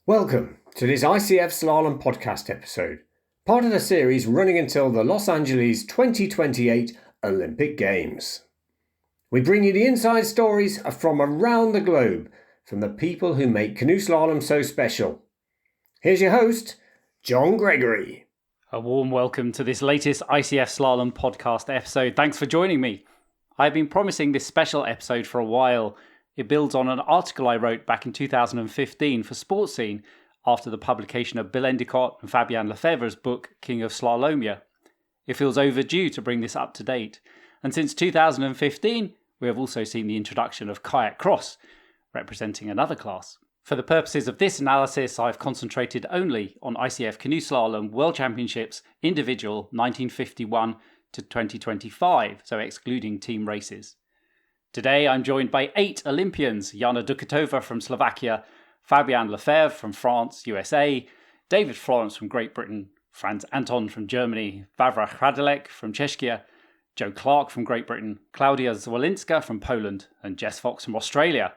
Welcome to this ICF Slalom podcast episode, part of the series running until the Los Angeles 2028 Olympic Games. We bring you the inside stories from around the globe from the people who make canoe slalom so special. Here's your host, John Gregory. A warm welcome to this latest ICF Slalom podcast episode. Thanks for joining me. I've been promising this special episode for a while. It builds on an article I wrote back in 2015 for Sports Scene after the publication of Bill Endicott and Fabien Lefevre's book, King of Slalomia. It feels overdue to bring this up to date. And since 2015, we have also seen the introduction of kayak cross, representing another class. For the purposes of this analysis, I've concentrated only on ICF Canoe Slalom World Championships individual 1951 to 2025, so excluding team races. Today I'm joined by 8 Olympians: Jana Dukatova from Slovakia, Fabien Lefevre from France, USA, David Florence from Great Britain, Franz Anton from Germany, Vavra Hradilek from Czechia, Joe Clarke from Great Britain, Klaudia Zwolinska from Poland, and Jess Fox from Australia.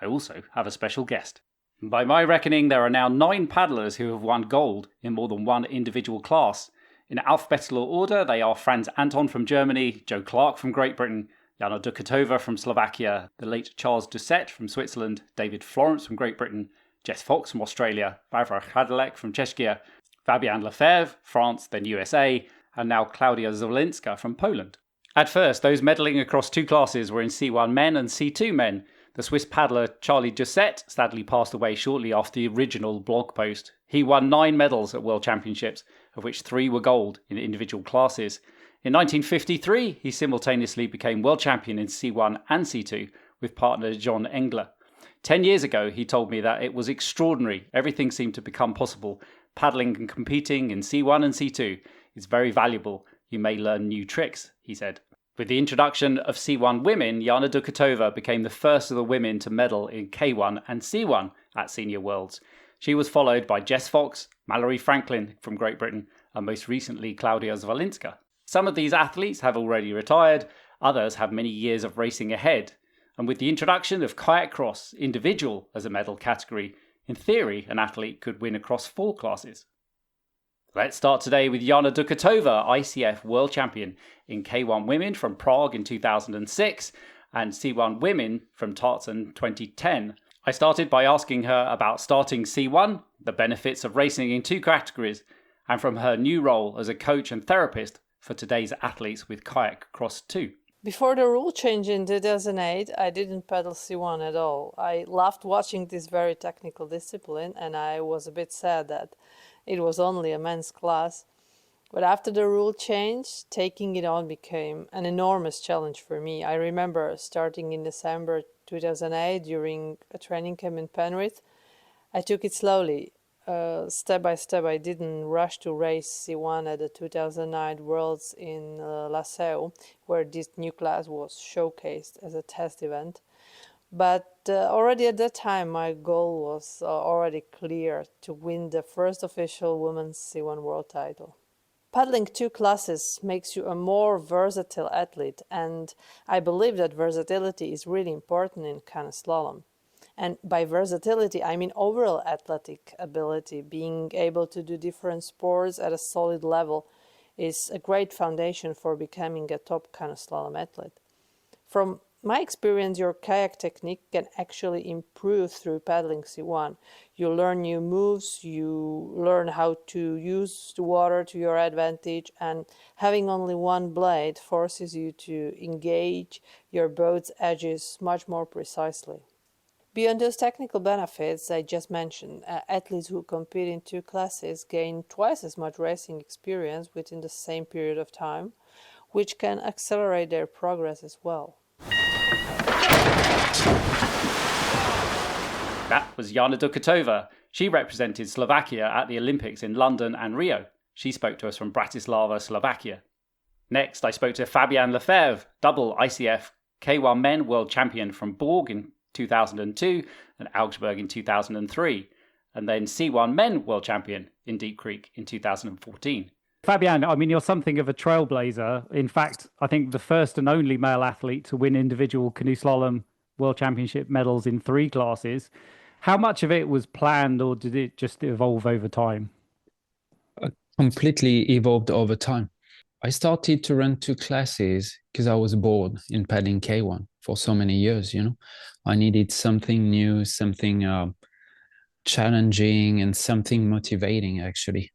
I also have a special guest. By my reckoning, there are now 9 paddlers who have won gold in more than one individual class. In alphabetical order, they are Franz Anton from Germany, Joe Clarke from Great Britain, Jana Dukatova from Slovakia, the late Charles Doucet from Switzerland, David Florence from Great Britain, Jess Fox from Australia, Vavra Hradilek from Czechia, Fabien Lefevre, France, then USA, and now Klaudia Zwolinska from Poland. At first, those medalling across 2 classes were in C1 men and C2 men. The Swiss paddler Charlie Doucet sadly passed away shortly after the original blog post. He won 9 medals at World Championships, of which 3 were gold in individual classes. In 1953, he simultaneously became world champion in C1 and C2 with partner John Engler. 10 years ago, he told me that it was extraordinary. Everything seemed to become possible. Paddling and competing in C1 and C2 is very valuable. You may learn new tricks, he said. With the introduction of C1 women, Jana Dukatova became the first of the women to medal in K1 and C1 at Senior Worlds. She was followed by Jess Fox, Mallory Franklin from Great Britain, and most recently Klaudia Zwolinska. Some of these athletes have already retired, others have many years of racing ahead. And with the introduction of kayak cross individual as a medal category, in theory an athlete could win across 4 classes. Let's start today with Jana Dukatova, ICF World Champion in K1 Women from Prague in 2006 and C1 Women from Tarzan 2010. I started by asking her about starting C1, the benefits of racing in 2 categories, and from her new role as a coach and therapist for today's athletes with kayak cross 2. Before the rule change in 2008, I didn't paddle C1 at all. I loved watching this very technical discipline, and I was a bit sad that it was only a men's class. But after the rule change, taking it on became an enormous challenge for me. I remember starting in December 2008 during a training camp in Penrith. I took it slowly. Step by step, I didn't rush to race C1 at the 2009 Worlds in Lascaux, where this new class was showcased as a test event. But already at that time, my goal was already clear: to win the first official women's C1 world title. Paddling 2 classes makes you a more versatile athlete, and I believe that versatility is really important in canoe slalom. And by versatility, I mean overall athletic ability. Being able to do different sports at a solid level is a great foundation for becoming a top canoe slalom athlete. From my experience, your kayak technique can actually improve through paddling C1. You learn new moves, you learn how to use the water to your advantage, and having only one blade forces you to engage your boat's edges much more precisely. Beyond those technical benefits I just mentioned, athletes who compete in 2 classes gain twice as much racing experience within the same period of time, which can accelerate their progress as well. That was Jana Dukatova. She represented Slovakia at the Olympics in London and Rio. She spoke to us from Bratislava, Slovakia. Next, I spoke to Fabien Lefevre, double ICF K1 Men World Champion from Borg in 2002 and Augsburg in 2003, and then C1 Men World Champion in Deep Creek in 2014. Fabien, I mean, you're something of a trailblazer. In fact, I think the first and only male athlete to win individual canoe slalom world championship medals in 3 classes. How much of it was planned, or did it just evolve over time? Completely evolved over time. I started to run 2 classes because I was bored in paddling K1 for so many years, I needed something new, something challenging, and something motivating, actually.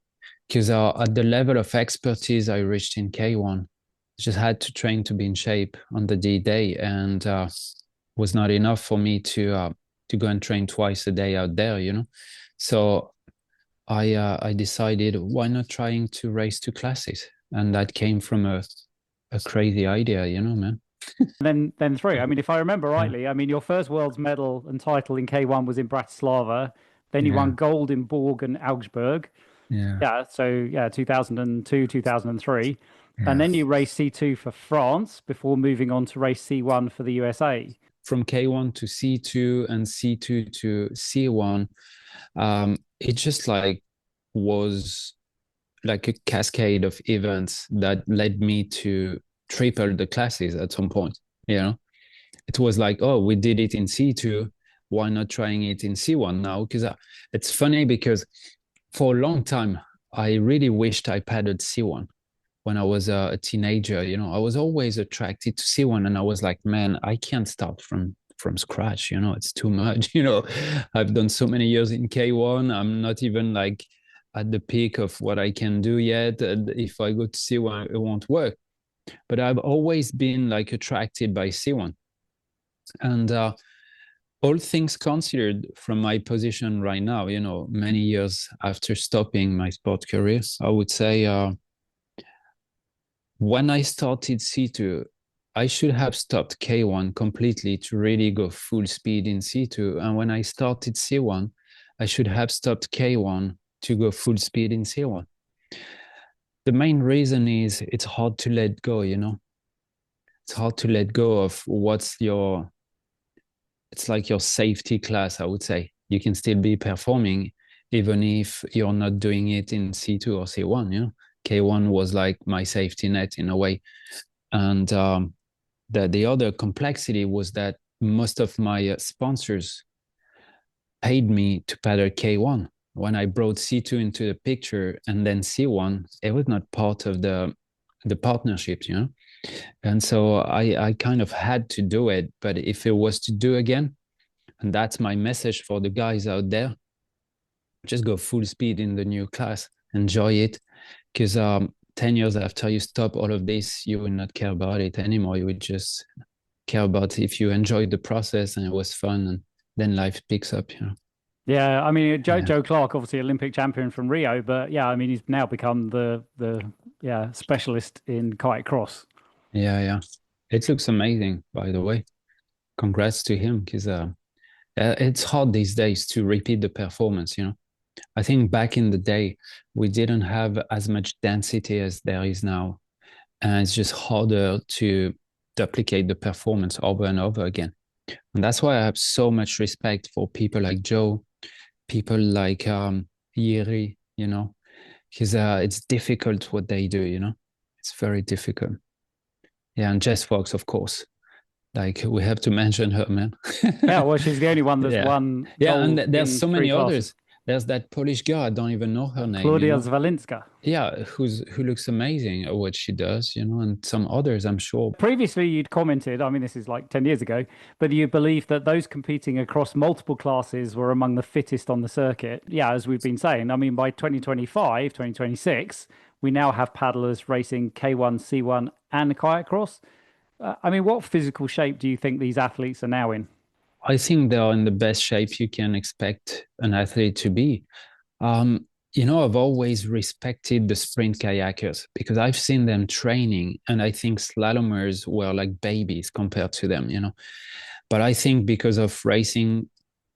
Because at the level of expertise I reached in K1, I just had to train to be in shape on the D-Day, and was not enough for me to go and train twice a day out there, So I decided, why not trying to race 2 classes? And that came from a crazy idea, man. And then three. I mean, if I remember rightly, I mean, your first world's medal and title in K1 was in Bratislava. Then you won gold in Borg and Augsburg. Yeah. So 2002, 2003. And then you raced C2 for France before moving on to race C1 for the USA. From K1 to C2 and C2 to C1, it just was like a cascade of events that led me to triple the classes at some point. It was like, oh, we did it in C2, why not trying it in C1 now? Because it's funny, because for a long time I really wished I paddled C1 when I was a teenager. I was always attracted to C1, and I was like, man, I can't start from scratch. It's too much. I've done so many years in K1. I'm not even at the peak of what I can do yet. And if I go to C1, it won't work. But I've always been attracted by C1. And all things considered, from my position right now, many years after stopping my sport career, I would say when I started C2, I should have stopped K1 completely to really go full speed in C2. And when I started C1, I should have stopped K1 to go full speed in C1. The main reason is it's hard to let go, It's hard to let go of it's like your safety class, I would say. You can still be performing even if you're not doing it in C2 or C1, K1 was like my safety net in a way. And the other complexity was that most of my sponsors paid me to paddle K1. When I brought C2 into the picture and then C1, it was not part of the partnership, And so I kind of had to do it. But if it was to do again, and that's my message for the guys out there, just go full speed in the new class, enjoy it. Because 10 years after you stop all of this, you will not care about it anymore. You would just care about if you enjoyed the process and it was fun, and then life picks up, Yeah, I mean, Joe Clarke, obviously Olympic champion from Rio, but I mean, he's now become the specialist in kite cross. Yeah. It looks amazing, by the way. Congrats to him, because it's hard these days to repeat the performance, I think back in the day, we didn't have as much density as there is now. And it's just harder to duplicate the performance over and over again. And that's why I have so much respect for people like Joe, people like Yeri, because it's difficult what they do, It's very difficult. Yeah, and Jess Fox, of course. We have to mention her, man. Yeah, well, she's the only one that's won. Yeah, and there's so many others. There's that Polish girl, I don't even know her name. Klaudia Zwolinska. Yeah, who looks amazing at what she does, and some others, I'm sure. Previously, you'd commented, I mean, this is like 10 years ago, but you believed that those competing across multiple classes were among the fittest on the circuit. Yeah, as we've been saying, I mean, by 2025, 2026, we now have paddlers racing K1, C1 and kayak cross. I mean, what physical shape do you think these athletes are now in? I think they are in the best shape you can expect an athlete to be. I've always respected the sprint kayakers because I've seen them training, and I think slalomers were like babies compared to them, But I think because of racing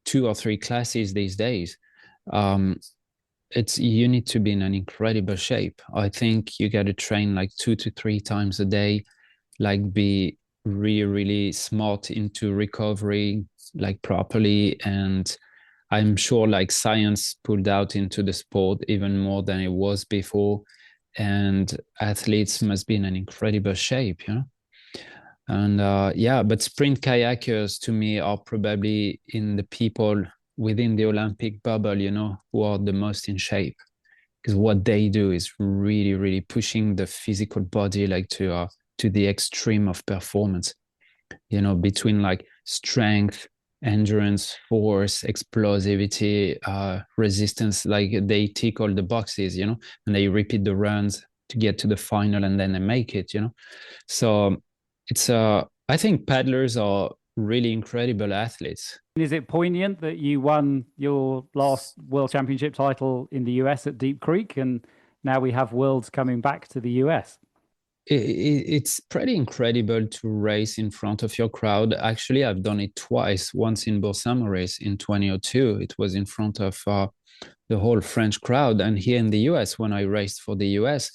2 or 3 classes these days, you need to be in an incredible shape. I think you got to train like 2 to 3 times a day, be really, really smart into recovery, properly. And I'm sure science pulled out into the sport even more than it was before. And athletes must be in an incredible shape, And but sprint kayakers to me are probably in the people within the Olympic bubble, who are the most in shape. Because what they do is really, really pushing the physical body like to the extreme of performance, between like strength, endurance, force, explosivity, resistance. Like they tick all the boxes, and they repeat the runs to get to the final, and then they make it, So it's I think paddlers are really incredible athletes. Is it poignant that you won your last World Championship title in the US at Deep Creek, and now we have Worlds coming back to the US? It's pretty incredible to race in front of your crowd. Actually, I've done it twice. Once in Bourg-Saint-Maurice in 2002. It was in front of the whole French crowd. And here in the US, when I raced for the US,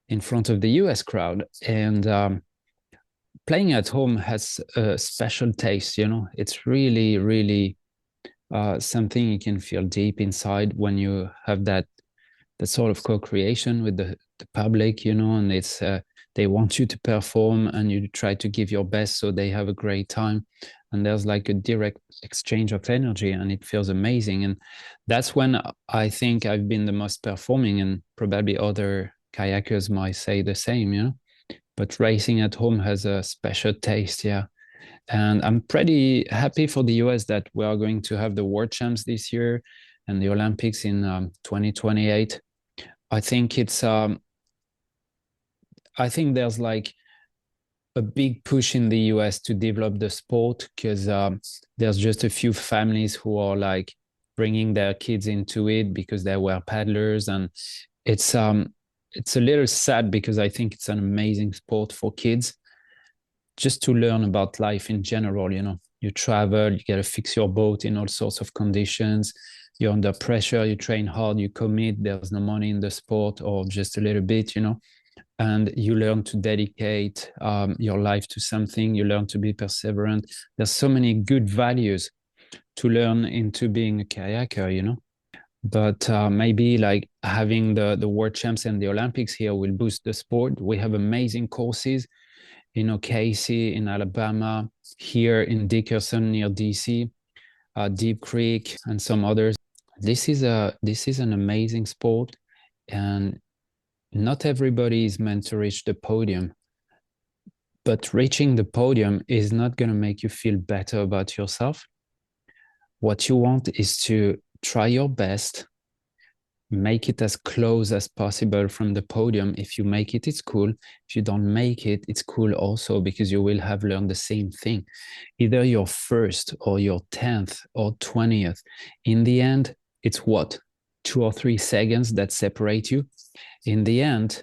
in front of the US crowd. And playing at home has a special taste, It's really, really something you can feel deep inside when you have that sort of co-creation with the public, and it's they want you to perform and you try to give your best so they have a great time, and there's like a direct exchange of energy and it feels amazing. And that's when I think I've been the most performing, and probably other kayakers might say the same, but racing at home has a special taste. Yeah. And I'm pretty happy for the US that we are going to have the World Champs this year and the Olympics in 2028. I think I think there's like a big push in the US to develop the sport, because there's just a few families who are like bringing their kids into it because they were paddlers, and it's a little sad because I think it's an amazing sport for kids just to learn about life in general. You travel, you got to fix your boat in all sorts of conditions. You're under pressure, you train hard, you commit, there's no money in the sport, or just a little bit, and you learn to dedicate your life to something. You learn to be perseverant. There's so many good values to learn into being a kayaker, But maybe like having the World Champs and the Olympics here will boost the sport. We have amazing courses in Casey, in Alabama, here in Dickerson near DC, Deep Creek, and some others. This is an amazing sport, and not everybody is meant to reach the podium. But reaching the podium is not going to make you feel better about yourself. What you want is to try your best, make it as close as possible from the podium. If you make it, it's cool. If you don't make it, it's cool also, because you will have learned the same thing. Either you're first or you're 10th or 20th. In the end, it's what? 2 or 3 seconds that separate you. In the end,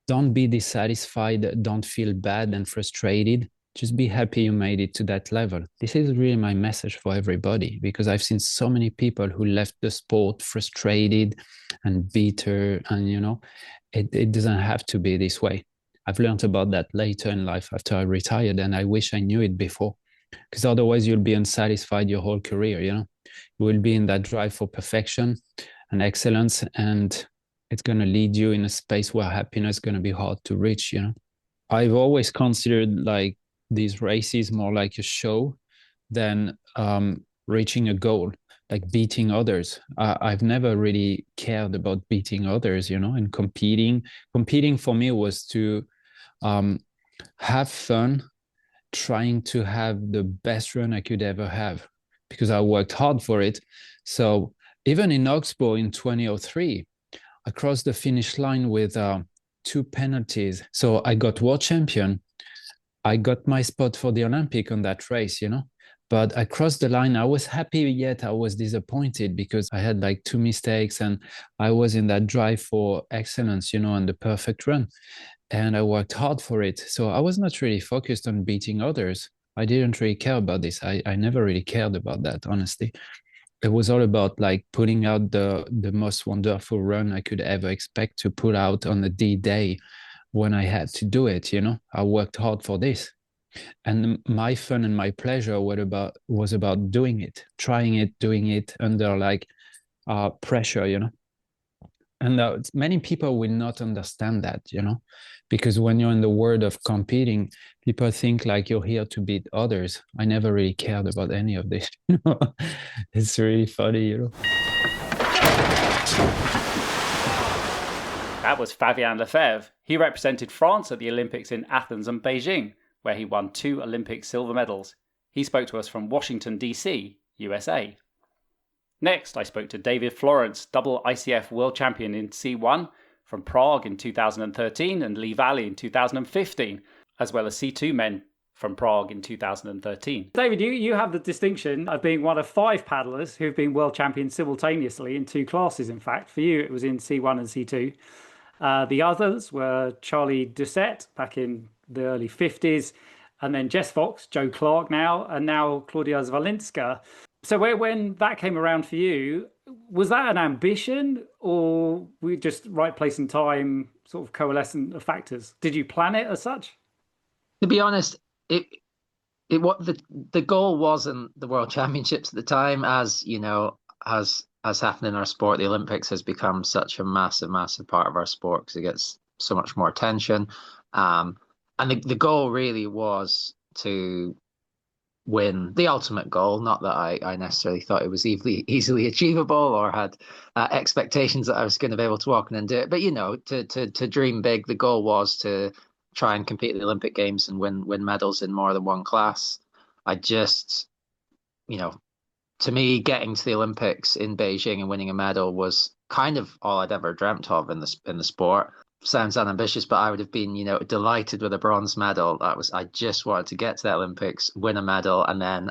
don't be dissatisfied. Don't feel bad and frustrated. Just be happy you made it to that level. This is really my message for everybody, because I've seen so many people who left the sport frustrated and bitter, and it doesn't have to be this way. I've learned about that later in life after I retired, and I wish I knew it before, because otherwise you'll be unsatisfied your whole career. You will be in that drive for perfection and excellence, and it's going to lead you in a space where happiness is going to be hard to reach. I've always considered like these races more like a show than reaching a goal, like beating others. I've never really cared about beating others, and competing. Competing for me was to have fun, trying to have the best run I could ever have, because I worked hard for it. So even in Oxbow in 2003, I crossed the finish line with 2 penalties. So I got world champion. I got my spot for the Olympic on that race, but I crossed the line. I was happy, yet I was disappointed because I had like 2 mistakes, and I was in that drive for excellence, and the perfect run. And I worked hard for it. So I was not really focused on beating others. I didn't really care about this. I never really cared about that, honestly. It was all about like putting out the most wonderful run I could ever expect to put out on the D-Day when I had to do it. I worked hard for this, and my fun and my pleasure was about doing it, trying it, doing it under like pressure. And many people will not understand that, because when you're in the world of competing, people think like you're here to beat others. I never really cared about any of this. It's really funny. That was Fabien Lefevre. He represented France at the Olympics in Athens and Beijing, where he won 2 Olympic silver medals. He spoke to us from Washington, D.C., USA. Next, I spoke to David Florence, double ICF world champion in C1 from Prague in 2013 and Lee Valley in 2015, as well as C2 men from Prague in 2013. David, you have the distinction of being one of 5 paddlers who've been world champions simultaneously in 2 classes, in fact. For you, it was in C1 and C2. The others were Charlie Doucette back in the early 50s, and then Jess Fox, Joe Clarke now, and now Klaudia Zwolinska. So when that came around for you, was that an ambition, or were you just right place and time sort of coalescent of factors? Did you plan it as such? To be honest, what the goal wasn't the World Championships at the time. As you know, as happened in our sport, the Olympics has become such a massive part of our sport because it gets so much more attention. And the goal really was to win, the ultimate goal. Not that I necessarily thought it was easily achievable or had expectations that I was going to be able to walk in and do it. But to dream big, the goal was to try and compete at the Olympic Games and win medals in more than one class. I just, to me, getting to the Olympics in Beijing and winning a medal was kind of all I'd ever dreamt of in the sport. Sounds unambitious, but I would have been, delighted with a bronze medal. I just wanted to get to the Olympics, win a medal, and then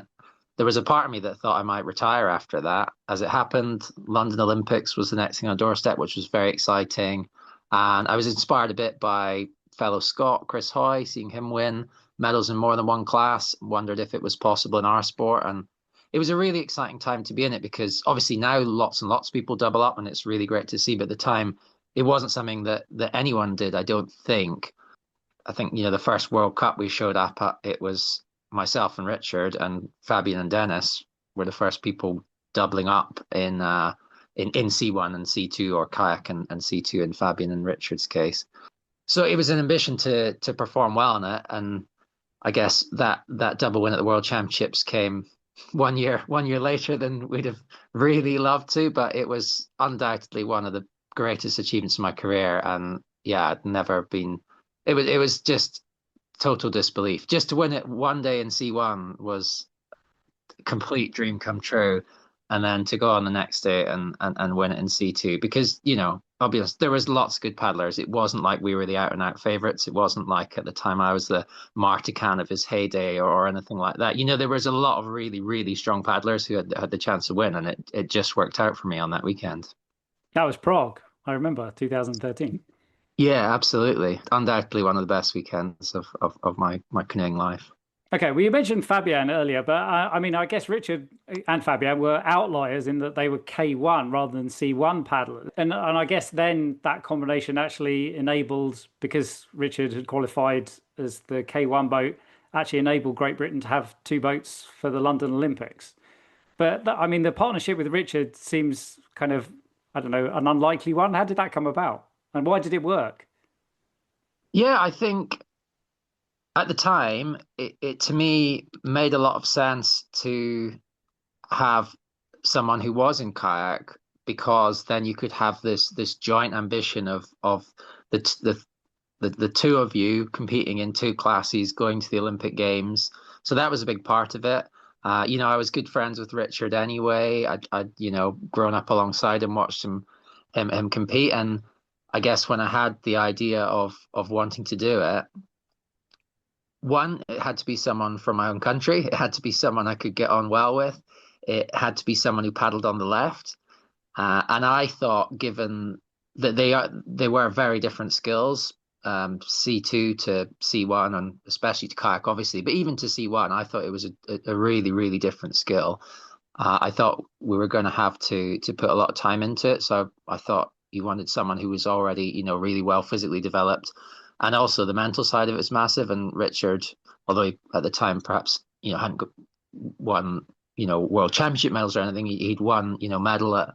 there was a part of me that thought I might retire after that. As it happened, London Olympics was the next thing on doorstep, which was very exciting. And I was inspired a bit by fellow Scot, Chris Hoy, seeing him win medals in more than one class, wondered if it was possible in our sport. And it was a really exciting time to be in it because obviously now lots and lots of people double up and it's really great to see. But at the time, it wasn't something that anyone did, I don't think. I think, the first World Cup we showed up at, it was myself and Richard, and Fabien and Dennis were the first people doubling up in C1 and C2, or kayak and C2 in Fabien and Richard's case. So it was an ambition to perform well in it. And I guess that double win at the World Championships came one year later than we'd have really loved to, but it was undoubtedly one of the greatest achievements of my career. And yeah, I'd never been, it was just total disbelief. Just to win it one day in C1 was a complete dream come true. And then to go on the next day and win it in C2, because, I'll be honest, there was lots of good paddlers. It wasn't like we were the out and out favorites. It wasn't like at the time I was the Martican of his heyday or anything like that. There was a lot of really, really strong paddlers who had the chance to win, and it just worked out for me on that weekend. That was Prague. I remember 2013. Yeah, absolutely. Undoubtedly one of the best weekends of my canoeing life. Okay, well, you mentioned Fabien earlier, but I guess Richard and Fabien were outliers in that they were K1 rather than C1 paddlers. And I guess then that combination actually enabled, because Richard had qualified as the K1 boat, actually enabled Great Britain to have 2 boats for the London Olympics. But the partnership with Richard seems kind of, I don't know, an unlikely one. How did that come about? And why did it work? Yeah, I think at the time, it to me made a lot of sense to have someone who was in kayak, because then you could have this joint ambition of the two of you competing in 2 classes, going to the Olympic Games. So that was a big part of it. I was good friends with Richard anyway. I'd grown up alongside him, watched him compete, and I guess when I had the idea of wanting to do it, one, it had to be someone from my own country. It had to be someone I could get on well with. It had to be someone who paddled on the left. And I thought, given that they were very different skills, C2 to C1, and especially to kayak, obviously, but even to C1, I thought it was a really, really different skill. I thought we were going to have to put a lot of time into it. So I thought you wanted someone who was already, really well physically developed. And also the mental side of it was massive. And Richard, although he, at the time perhaps hadn't won world championship medals or anything, he'd won medal at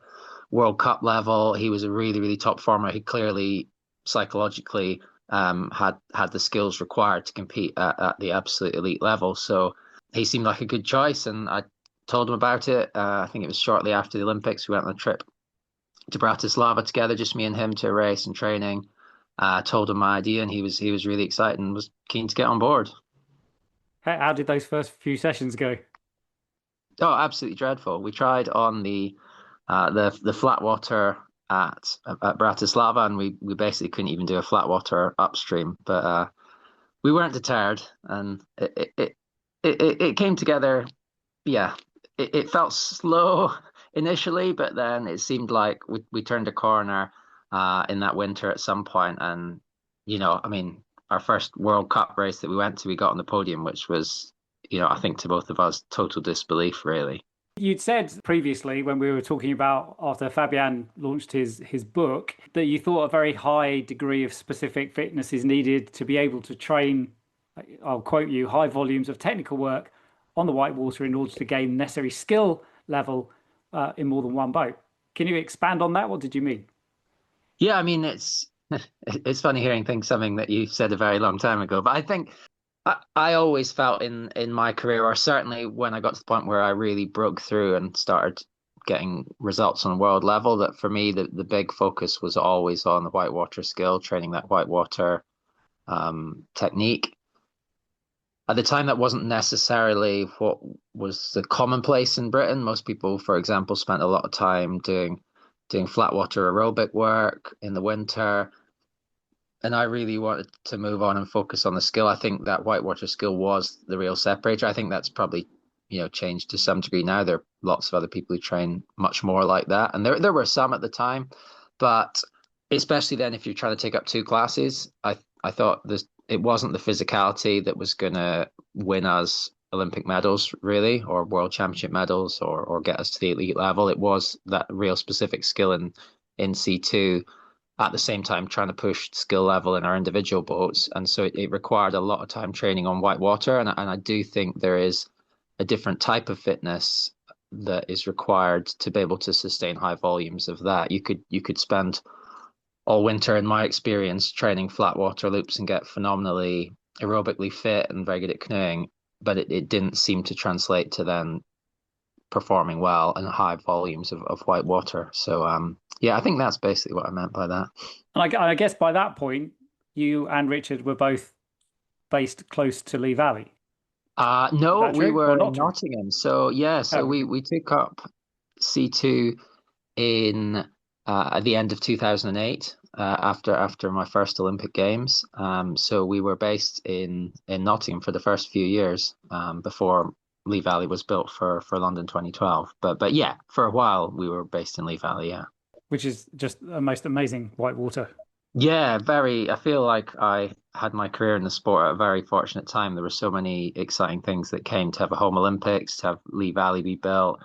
World Cup level. He was a really, really top performer. He clearly psychologically had the skills required to compete at the absolute elite level. So he seemed like a good choice, and I told him about it. I think it was shortly after the Olympics. We went on a trip to Bratislava together, just me and him, to a race and training. Told him my idea, and he was really excited and was keen to get on board. How did those first few sessions go? Oh, absolutely dreadful. We tried on the flat water at Bratislava, and we basically couldn't even do a flat water upstream. But we weren't deterred, and it came together. Yeah, it felt slow initially, but then it seemed like we turned a corner in that winter at some point. And, I mean, our first World Cup race that we went to, we got on the podium, which was, I think to both of us, total disbelief, really. You'd said previously when we were talking about after Fabien launched his book that you thought a very high degree of specific fitness is needed to be able to train, I'll quote you, high volumes of technical work on the whitewater in order to gain necessary skill level in more than one boat. Can you expand on that? What did you mean? Yeah, I mean, it's funny hearing something that you said a very long time ago, but I think I always felt in my career, or certainly when I got to the point where I really broke through and started getting results on a world level, that for me, the big focus was always on the whitewater skill, training that whitewater technique. At the time, that wasn't necessarily what was the commonplace in Britain. Most people, for example, spent a lot of time doing flat water aerobic work in the winter. And I really wanted to move on and focus on the skill. I think that whitewater skill was the real separator. I think that's probably, changed to some degree now. There are lots of other people who train much more like that. And there were some at the time, but especially then if you're trying to take up two classes, I thought it wasn't the physicality that was going to win us Olympic medals, really, or world championship medals, or get us to the elite level. It was that real specific skill in C2, at the same time trying to push skill level in our individual boats. And so it required a lot of time training on whitewater. And I do think there is a different type of fitness that is required to be able to sustain high volumes of that. You could spend all winter, in my experience, training flat water loops and get phenomenally aerobically fit and very good at canoeing, but it didn't seem to translate to then performing well in high volumes of white water. So I think that's basically what I meant by that. And I guess by that point, you and Richard were both based close to Lee Valley. No, we were in Nottingham. So we took up C2 in at the end of 2008 after my first Olympic Games. So we were based in Nottingham for the first few years before Lee Valley was built for London 2012. But yeah, for a while we were based in Lee Valley, yeah. Which is just the most amazing whitewater. Yeah, I feel like I had my career in the sport at a very fortunate time. There were so many exciting things that came to have a home Olympics, to have Lee Valley be built.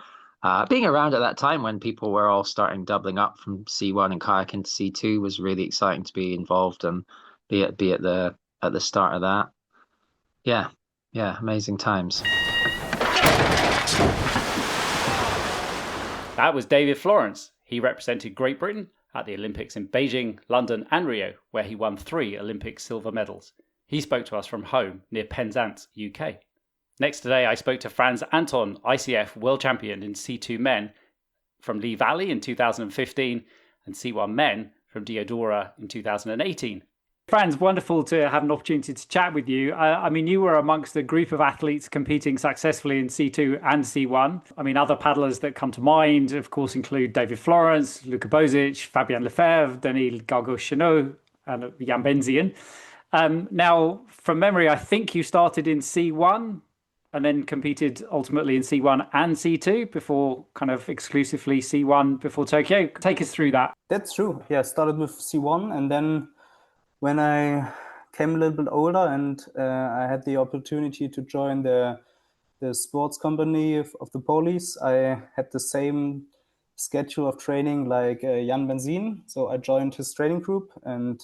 Being around at that time when people were all starting doubling up from C1 and kayaking to C2 was really exciting to be involved and be at the start of that. Yeah, amazing times. That was David Florence. He represented Great Britain at the Olympics in Beijing, London and Rio, where he won 3 Olympic silver medals. He spoke to us from home near Penzance, UK. Next today, I spoke to Franz Anton, ICF world champion in C2 men from Lee Valley in 2015 and C1 men from Diodora in 2018. Franz, wonderful to have an opportunity to chat with you. I mean, you were amongst a group of athletes competing successfully in C2 and C1. I mean, other paddlers that come to mind, of course, include David Florence, Luka Bozic, Fabien Lefevre, Daniil Gargaud-Chenot, and Jan Benzian. Now, from memory, I think you started in C1 and then competed ultimately in C1 and C2 before kind of exclusively C1 before Tokyo. Take us through that. That's true. Yeah, I started with C1, and then when I came a little bit older and I had the opportunity to join the sports company of the police, I had the same schedule of training like Jan Benzin. So I joined his training group, and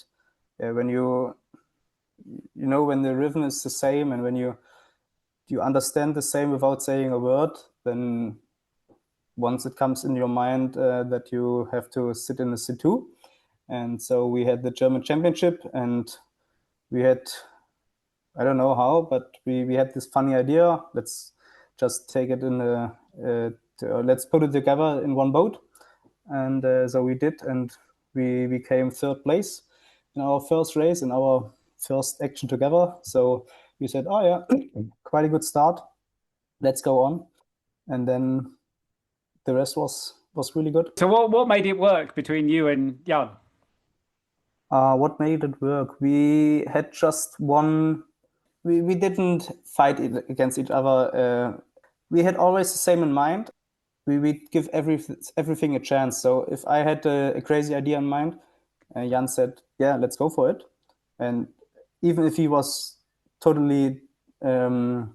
when when the rhythm is the same and when you understand the same without saying a word, then once it comes in your mind that you have to sit in the C2. And so we had the German championship, and we had, I don't know how, but we had this funny idea. Let's just take it let's put it together in one boat. And so we did, and we became third place in our first race, in our first action together. So we said, oh yeah, quite a good start. Let's go on. And then the rest was really good. So what made it work between you and Jan? What made it work? We had just one. We didn't fight against each other. We had always the same in mind. We give everything a chance. So if I had a crazy idea in mind, Jan said, yeah, let's go for it. And even if he was totally thinking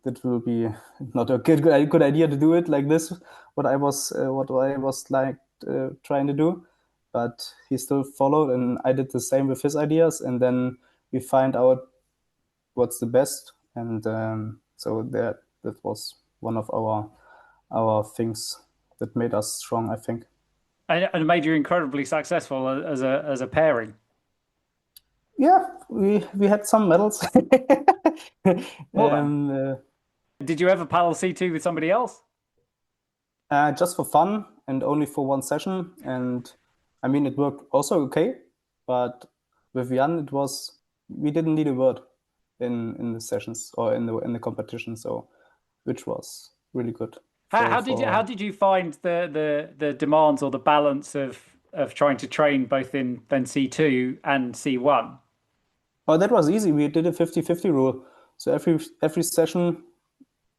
that will be not a good idea to do it like this, what I was like trying to do, but he still followed, and I did the same with his ideas, and then we find out what's the best, and so that was one of our things that made us strong, I think. And made you incredibly successful as a pairing. Yeah, we had some medals. Did you ever paddle C2 with somebody else? Just for fun and only for one session. And I mean, it worked also okay. But with Jan, we didn't need a word in the sessions or in the competition. So, which was really good. How did you find the demands or the balance of trying to train both in then C2 and C1? Oh, that was easy. We did a 50-50 rule. So every session,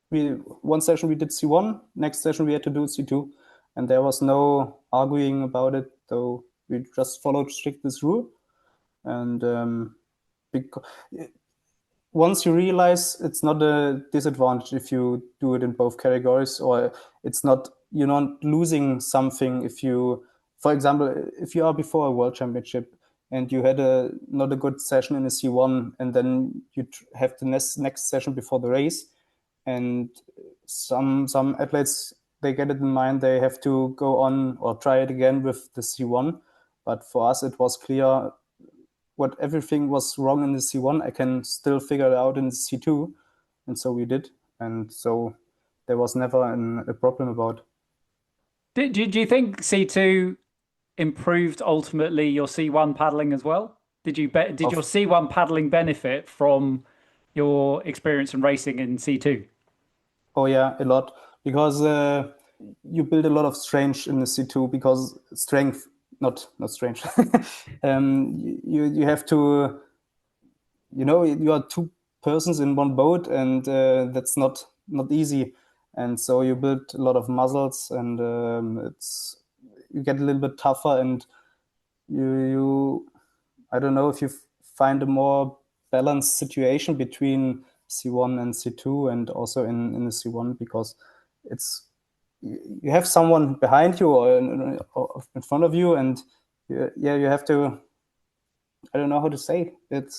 one session we did C1, next session we had to do C2, and there was no arguing about it. So we just followed strict this rule, and once you realize it's not a disadvantage if you do it in both categories, or you're not losing something if you, for example, if you are before a world championship and you had not a good session in a C1, and then you have the next session before the race, and some athletes, they get it in mind they have to go on or try it again with the C1. But for us, it was clear what everything was wrong in the C1, I can still figure it out in the C2. And so we did. And so there was never a problem about it. Do you think C2 improved ultimately your C1 paddling as well? Did your C1 paddling benefit from your experience in racing in C2? Oh yeah, a lot. Because you build a lot of strength in the C2, because strength, not strength. You have to, you are two persons in one boat, and that's not easy. And so you build a lot of muscles, and you get a little bit tougher, and you I don't know if you find a more balanced situation between C1 and C2, and also in the C1, because you have someone behind you or in front of you, and you have to, I don't know how to say it.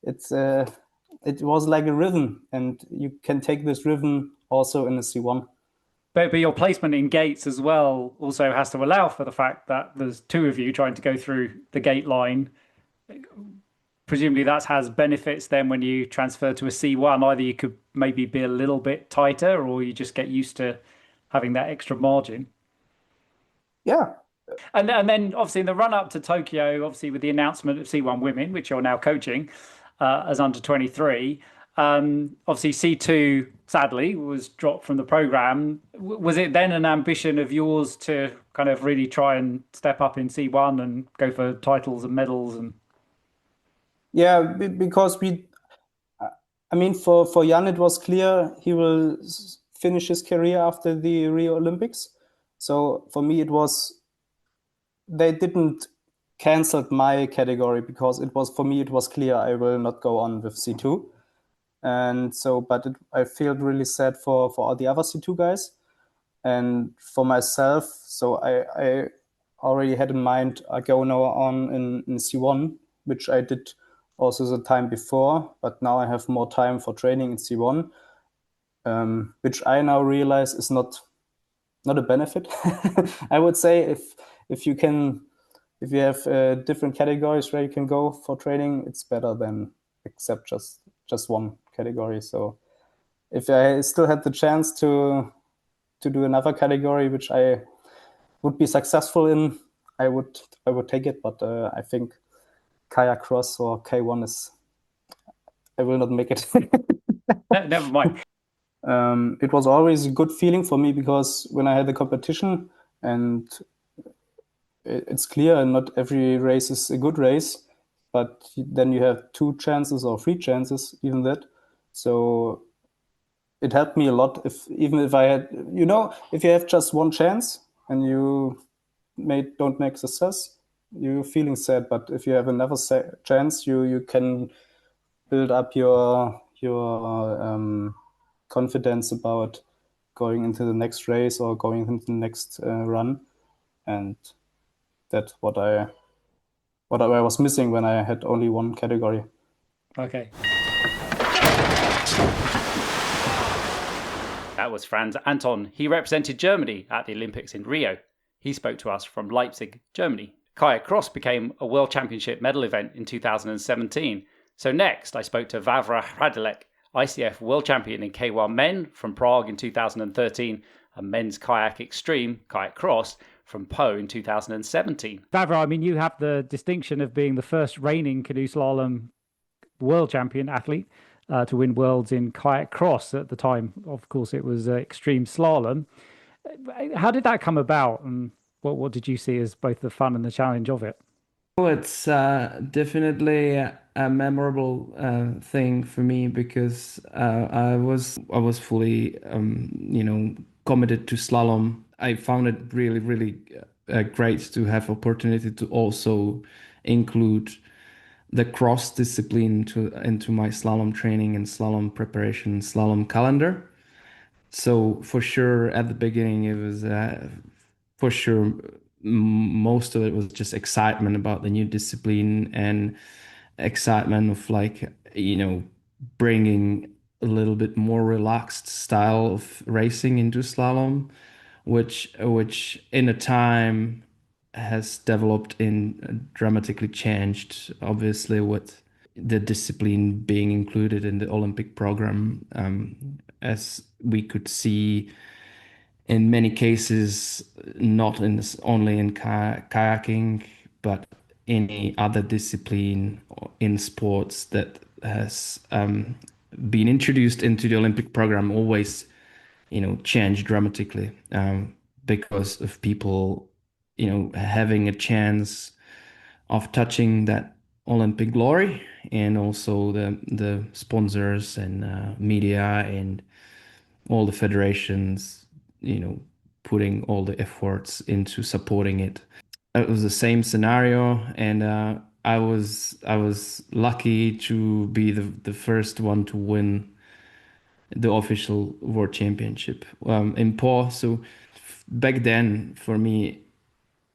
It was like a rhythm, and you can take this rhythm also in the C1. But your placement in gates as well also has to allow for the fact that there's two of you trying to go through the gate line. Presumably that has benefits then when you transfer to a C1. Either you could maybe be a little bit tighter, or you just get used to having that extra margin. Yeah. And then obviously in the run up to Tokyo, obviously with the announcement of C1 women, which you're now coaching as under 23, obviously C2 sadly was dropped from the program. Was it then an ambition of yours to kind of really try and step up in C1 and go for titles and medals? And yeah, because for Jan it was clear he will finish his career after the Rio Olympics. So for me they didn't cancel my category, because it was clear I will not go on with C2. And so, but I feel really sad for all the other C2 guys, and for myself. So I already had in mind I go now on in C1, which I did also the time before, but now I have more time for training in C1, which I now realize is not a benefit. I would say if you can if you have different categories where you can go for training, it's better than except just one category. So if I still had the chance to do another category which I would be successful in, I would take it. But I think kayak cross or K1 I will not make it. Never mind. It was always a good feeling for me, because when I had the competition, and it's clear not every race is a good race, but then you have 2 chances or 3 chances, even that. So it helped me a lot. Even if I had, if you have just 1 chance and you don't make success, you're feeling sad. But if you have another chance, you can build up your confidence about going into the next race or going into the next run. And that's what I was missing when I had only 1 category. Okay. That was Franz Anton. He represented Germany at the Olympics in Rio. He spoke to us from Leipzig, Germany. Kayak cross became a World Championship medal event in 2017. So next, I spoke to Vavra Hradilek, ICF World Champion in K1 Men from Prague in 2013, and Men's Kayak Extreme, Kayak Cross, from Po in 2017. Vavra, I mean, you have the distinction of being the first reigning canoe slalom world champion athlete to win worlds in kayak cross at the time. Of course, it was extreme slalom. How did that come about, and what did you see as both the fun and the challenge of it? Well, it's definitely a memorable thing for me, because I was fully committed to slalom. I found it really, really great to have opportunity to also include the cross discipline into my slalom training and slalom preparation, slalom calendar. So for sure, at the beginning, it was for sure most of it was just excitement about the new discipline and excitement of bringing a little bit more relaxed style of racing into slalom, which in a time has developed in dramatically changed, obviously, with the discipline being included in the Olympic program, as we could see in many cases, not only in kayaking, but any other discipline in sports that has been introduced into the Olympic program, always, changed dramatically because of people, having a chance of touching that Olympic glory, and also the sponsors and media and all the federations, putting all the efforts into supporting it. It was the same scenario, and I was lucky to be the first one to win the official world championship in Po. So back then, for me,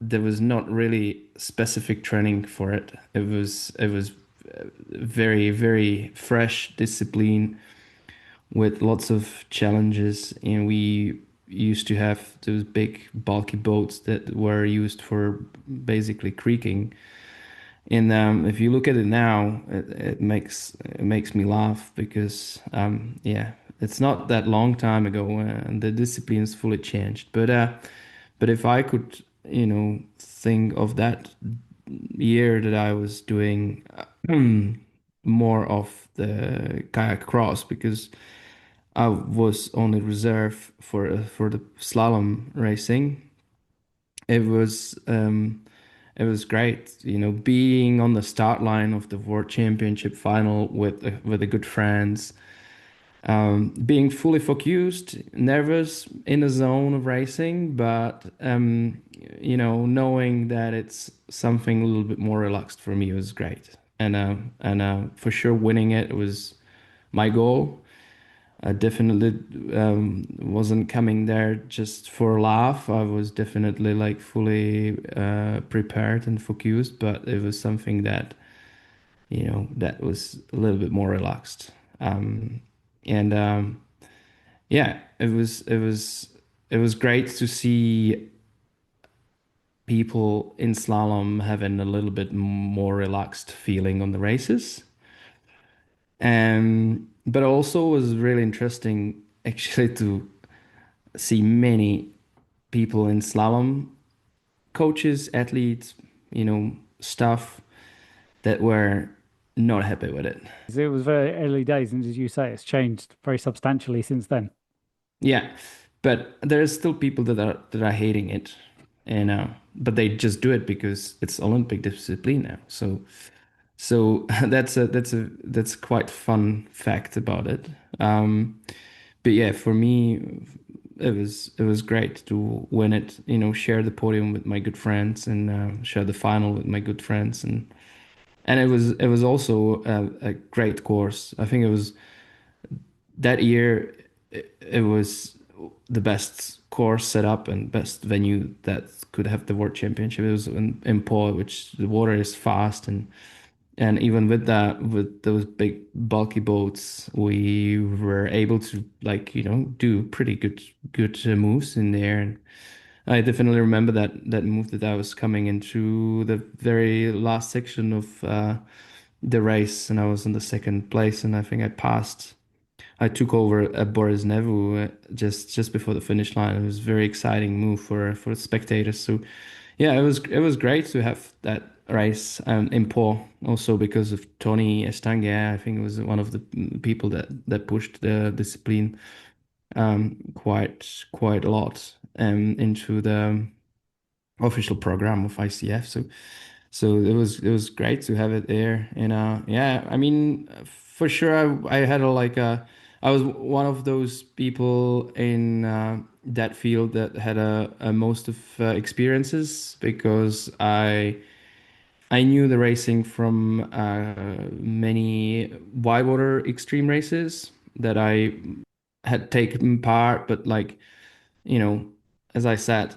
there was not really specific training for it. It was very, very fresh discipline with lots of challenges, and we used to have those big bulky boats that were used for basically creeking. And if you look at it now, it makes me laugh, because it's not that long time ago, and the discipline is fully changed. But if I could, think of that year that I was doing more of the kayak cross, because I was only reserved for the slalom racing. It was great, being on the start line of the World Championship final with the good friends, being fully focused, nervous, in a zone of racing, but knowing that it's something a little bit more relaxed for me was great, and for sure winning it was my goal. I definitely wasn't coming there just for a laugh. I was definitely fully prepared and focused, but it was something that, that was a little bit more relaxed. It was great to see people in slalom having a little bit more relaxed feeling on the races. But also was really interesting actually to see many people in slalom, coaches, athletes, staff that were not happy with it. It was very early days, and as you say, it's changed very substantially since then. Yeah, but there's still people that are hating it, but they just do it because it's Olympic discipline now. So that's quite fun fact about it. But yeah, for me, it was great to win it. Share the podium with my good friends and share the final with my good friends, and it was also a great course. I think it was that year. It was the best course set up and best venue that could have the world championship. It was in Po, which the water is fast and even with that, with those big bulky boats, we were able to do pretty good moves in there. And I definitely remember that move that I was coming into the very last section of the race, and I was in the second place, and I think I took over Boris Nevu just before the finish line. It was a very exciting move for the spectators. So yeah, it was great to have that race in Po, also because of Tony Estanguet. I think it was one of the people that pushed the discipline quite a lot into the official program of ICF. So it was great to have it there. And yeah, I mean, for sure, I had I was one of those people in that field that had a most of experiences, because I knew the racing from many whitewater extreme races that I had taken part, but you know, as I said,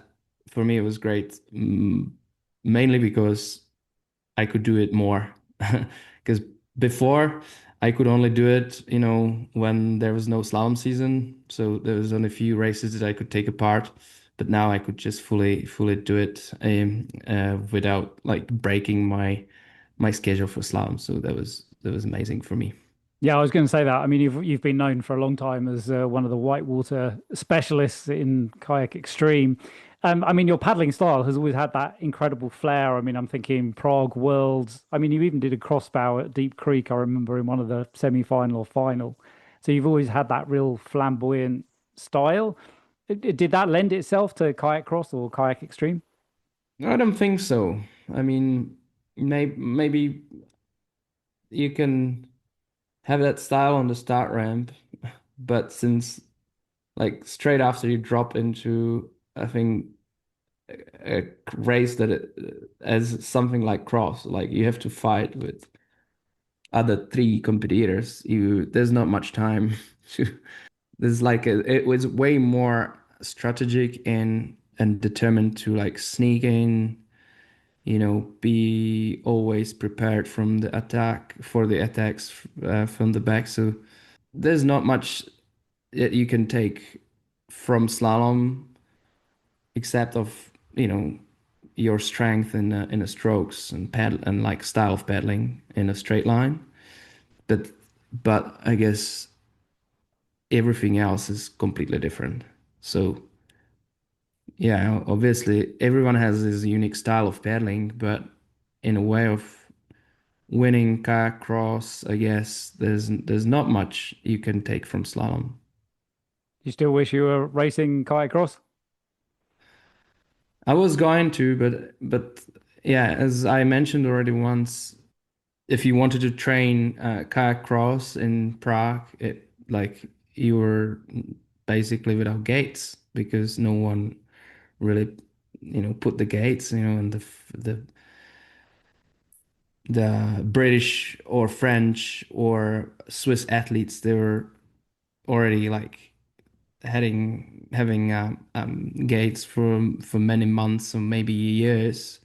for me it was great, mainly because I could do it more. Because before I could only do it, when there was no slalom season. So there was only a few races that I could take apart. But now I could just fully do it without breaking my schedule for slalom. So that was amazing for me. Yeah, I was going to say that. I mean, you've been known for a long time as one of the whitewater specialists in kayak extreme. I mean, your paddling style has always had that incredible flair. I mean, I'm thinking Prague Worlds. I mean, you even did a crossbow at Deep Creek, I remember, in one of the semi-final or final. So you've always had that real flamboyant style. Did that lend itself to kayak cross or kayak extreme? I don't think so. I mean, maybe you can have that style on the start ramp, but since straight after you drop into, I think, a race that as something like cross, you have to fight with other three competitors. There's not much time to. There's it was way more strategic and determined to sneak in, be always prepared from the attack for the attacks from the back. So there's not much that you can take from slalom except of your strength in a strokes and paddle and style of paddling in a straight line. But I guess everything else is completely different. So yeah, obviously everyone has his unique style of paddling, but in a way of winning kayak cross, I guess there's not much you can take from slalom. You still wish you were racing kayak cross? I was going to, but yeah, as I mentioned already once, if you wanted to train kayak cross in Prague, you were basically without gates, because no one really put the gates, and the British or French or Swiss athletes, they were already having gates for many months or maybe years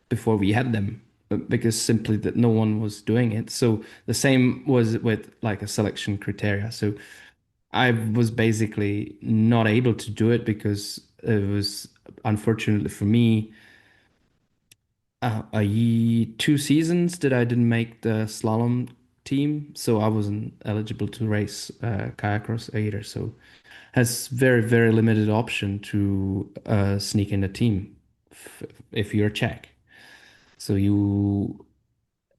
before we had them, because simply that no one was doing it. So the same was with a selection criteria. So I was basically not able to do it because it was, unfortunately for me, two seasons that I didn't make the slalom team, so I wasn't eligible to race kayak cross either. So has very, very limited option to sneak in the team if you're Czech. So you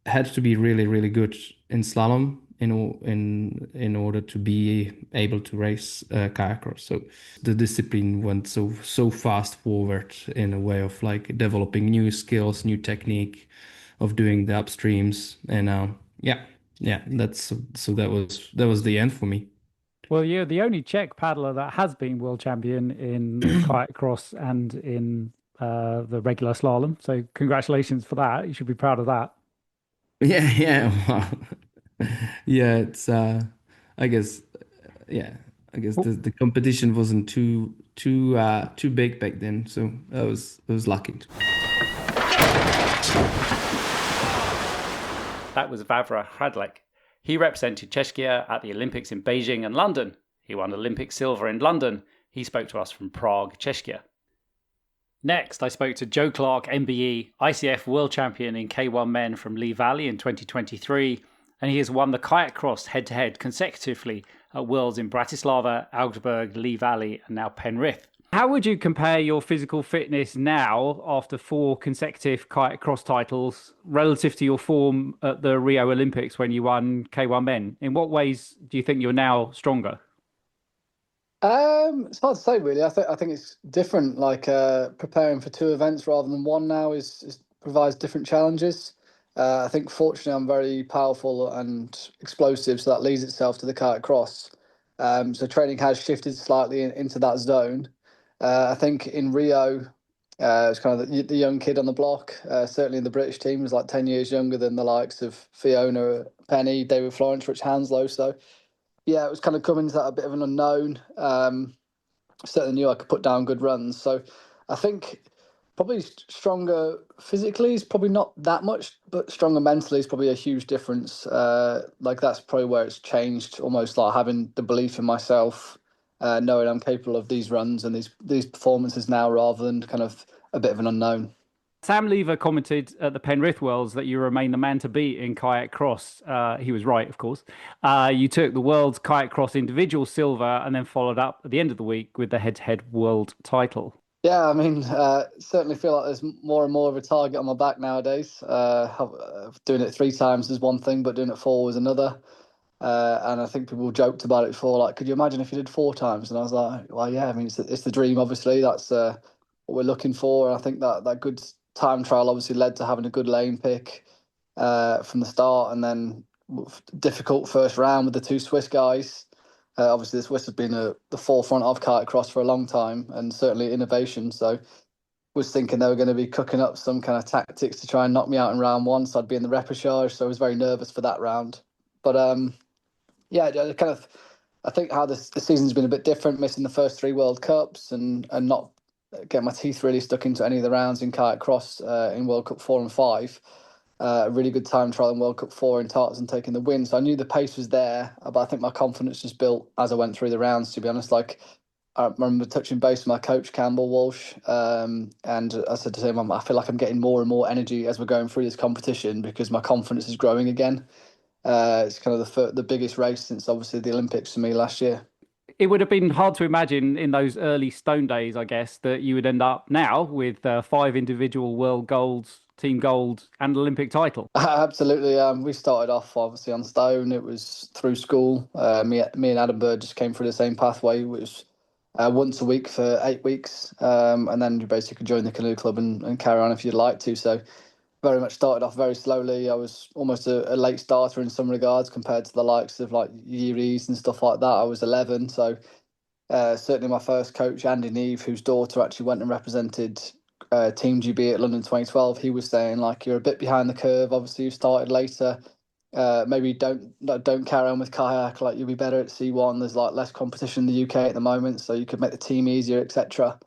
had to be really, really good in slalom in order to be able to race kayak cross. So the discipline went so fast forward in a way of like developing new skills, new technique of doing the upstreams, and that's so that was the end for me. Well, you're the only Czech paddler that has been world champion in kayak cross and in the regular slalom. So congratulations for that. You should be proud of that. Yeah, yeah. It's I guess I guess the competition wasn't too big back then, so I was lucky. That was Vavra Hradilek. He represented Czechia at the Olympics in Beijing and London. He won Olympic silver in London. He spoke to us from Prague, Czechia. Next, I spoke to Clarke MBE, ICF world champion in K1 men from Lee Valley in 2023, and he has won the kayak cross head-to-head consecutively at Worlds in Bratislava, Augsburg, Lee Valley, and now Penrith. How would you compare your physical fitness now after 4 consecutive kayak cross titles relative to your form at the Rio Olympics when you won K1 men? In what ways do you think you're now stronger? It's hard to say really. I think it's different. Like preparing for 2 events rather than one now is provides different challenges. I think fortunately I'm very powerful and explosive, so that leads itself to the kayak cross. So training has shifted slightly into that zone. I think in Rio, it's kind of the young kid on the block. Certainly the British team was like 10 years younger than the likes of Fiona, Penny, David Florence, Rich Hanslow. So yeah, it was kind of coming to that a bit of an unknown. Certainly knew I could put down good runs. So I think probably stronger physically is probably not that much, but stronger mentally is probably a huge difference. Like that's probably where it's changed, almost like having the belief in myself, knowing I'm capable of these runs and these performances now rather than kind of a bit of an unknown. Sam Lever commented at the Penrith Worlds that you remain the man to beat in kayak cross. He was right, of course. You took the world's kayak cross individual silver and then followed up at the end of the week with the head-to-head world title. Yeah, I mean, certainly feel like there's more and more of a target on my back nowadays. Doing it 3 times is one thing, but doing it 4 was another. And I think people joked about it before, like, could you imagine if you did 4 times? And I was like, well, yeah, I mean, it's the dream, obviously. That's what we're looking for. And I think that good time trial obviously led to having a good lane pick from the start, and then difficult first round with the 2 Swiss guys. Obviously, the Swiss have been the forefront of kayak cross for a long time, and certainly innovation. So was thinking they were going to be cooking up some kind of tactics to try and knock me out in round 1, so I'd be in the repechage. So I was very nervous for that round. But yeah, I think how the season's been a bit different, missing the first 3 World Cups and not getting my teeth really stuck into any of the rounds in kayak cross in World Cup 4 and 5. A really good time trial in World Cup 4 in Tarts and taking the win. So I knew the pace was there, but I think my confidence just built as I went through the rounds, to be honest. Like, I remember touching base with my coach, Campbell Walsh, and I said to him, I feel like I'm getting more and more energy as we're going through this competition because my confidence is growing again. It's kind of the biggest race since obviously the Olympics for me last year. It would have been hard to imagine in those early Stone days, I guess, that you would end up now with 5 individual world golds, team gold, and Olympic title. Absolutely. We started off obviously on Stone. It was through school. Me and Adam Bird just came through the same pathway, which was once a week for 8 weeks, and then you basically join the canoe club and carry on if you'd like to. So very much started off very slowly. I was almost a late starter in some regards compared to the likes of like Yuri's and stuff like that. I was 11, so certainly my first coach, Andy Neve, whose daughter actually went and represented Team GB at London 2012, he was saying like, you're a bit behind the curve. Obviously, you started later. Maybe don't carry on with kayak. Like, you'll be better at C1. There's like less competition in the UK at the moment, so you could make the team easier, etc.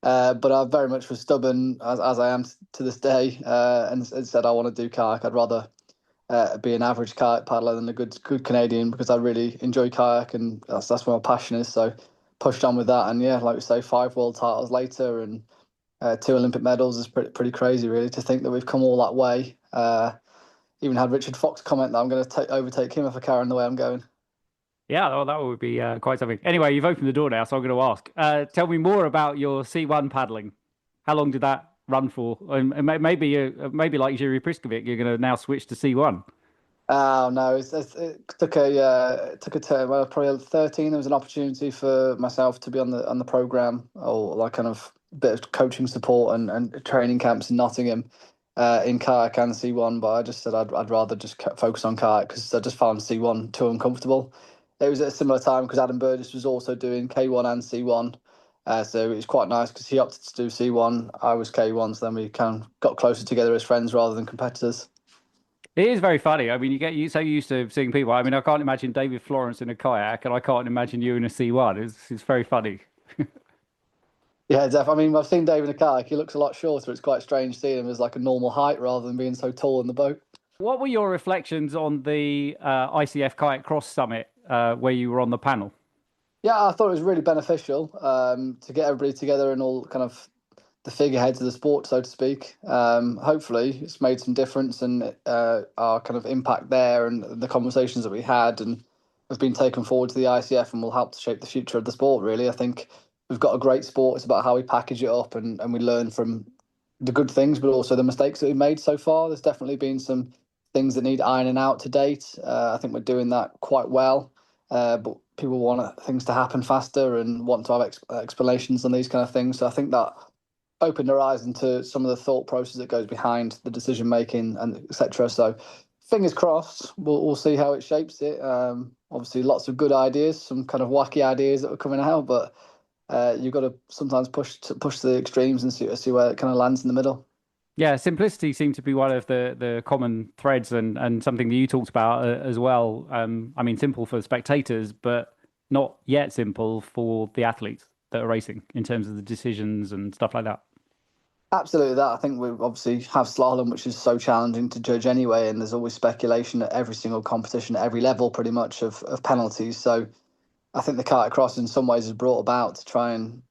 But I very much was stubborn, as I am to this day, and said I want to do kayak. I'd rather be an average kayak paddler than a good Canadian, because I really enjoy kayak, and that's where my passion is. So pushed on with that, and yeah, like we say, 5 world titles later, and 2 Olympic medals is pretty crazy, really, to think that we've come all that way. Even had Richard Fox comment that I'm going to overtake him if I carry on the way I'm going. Yeah, well, that would be quite something. Anyway, you've opened the door now, so I'm going to ask. Tell me more about your C1 paddling. How long did that run for? And maybe like Jiri Priskovic, you're going to now switch to C1. Oh no, it took a turn. When I was probably 13, there was an opportunity for myself to be on the program, or like kind of a bit of coaching support and training camps in Nottingham, in kayak and C1. But I just said I'd rather just focus on kayak because I just found C1 too uncomfortable. It was at a similar time because Adam Burgess was also doing K1 and C1. So it was quite nice because he opted to do C1, I was K1, so then we kind of got closer together as friends rather than competitors. It is very funny. I mean, you get so used to seeing people. I mean, I can't imagine David Florence in a kayak, and I can't imagine you in a C1. It's very funny. Yeah, definitely. I mean, I've seen David in a kayak. He looks a lot shorter. It's quite strange seeing him as like a normal height rather than being so tall in the boat. What were your reflections on the ICF Kayak Cross Summit where you were on the panel? Yeah, I thought it was really beneficial to get everybody together and all kind of the figureheads of the sport, so to speak. Hopefully, it's made some difference, and our kind of impact there and the conversations that we had and have been taken forward to the ICF and will help to shape the future of the sport, really. I think we've got a great sport. It's about how we package it up and we learn from the good things, but also the mistakes that we've made so far. There's definitely been some things that need ironing out to date. I think we're doing that quite well, but people want things to happen faster and want to have explanations on these kind of things. So I think that opened our eyes into some of the thought process that goes behind the decision making and etc. So fingers crossed, we'll see how it shapes it. Obviously, lots of good ideas, some kind of wacky ideas that are coming out, but you've got to sometimes push to the extremes and see where it kind of lands in the middle. Yeah, simplicity seemed to be one of the common threads and something that you talked about as well. I mean, simple for spectators, but not yet simple for the athletes that are racing in terms of the decisions and stuff like that. Absolutely that. I think we obviously have slalom, which is so challenging to judge anyway, and there's always speculation at every single competition, at every level pretty much of penalties. So I think the kayak cross in some ways is brought about to try and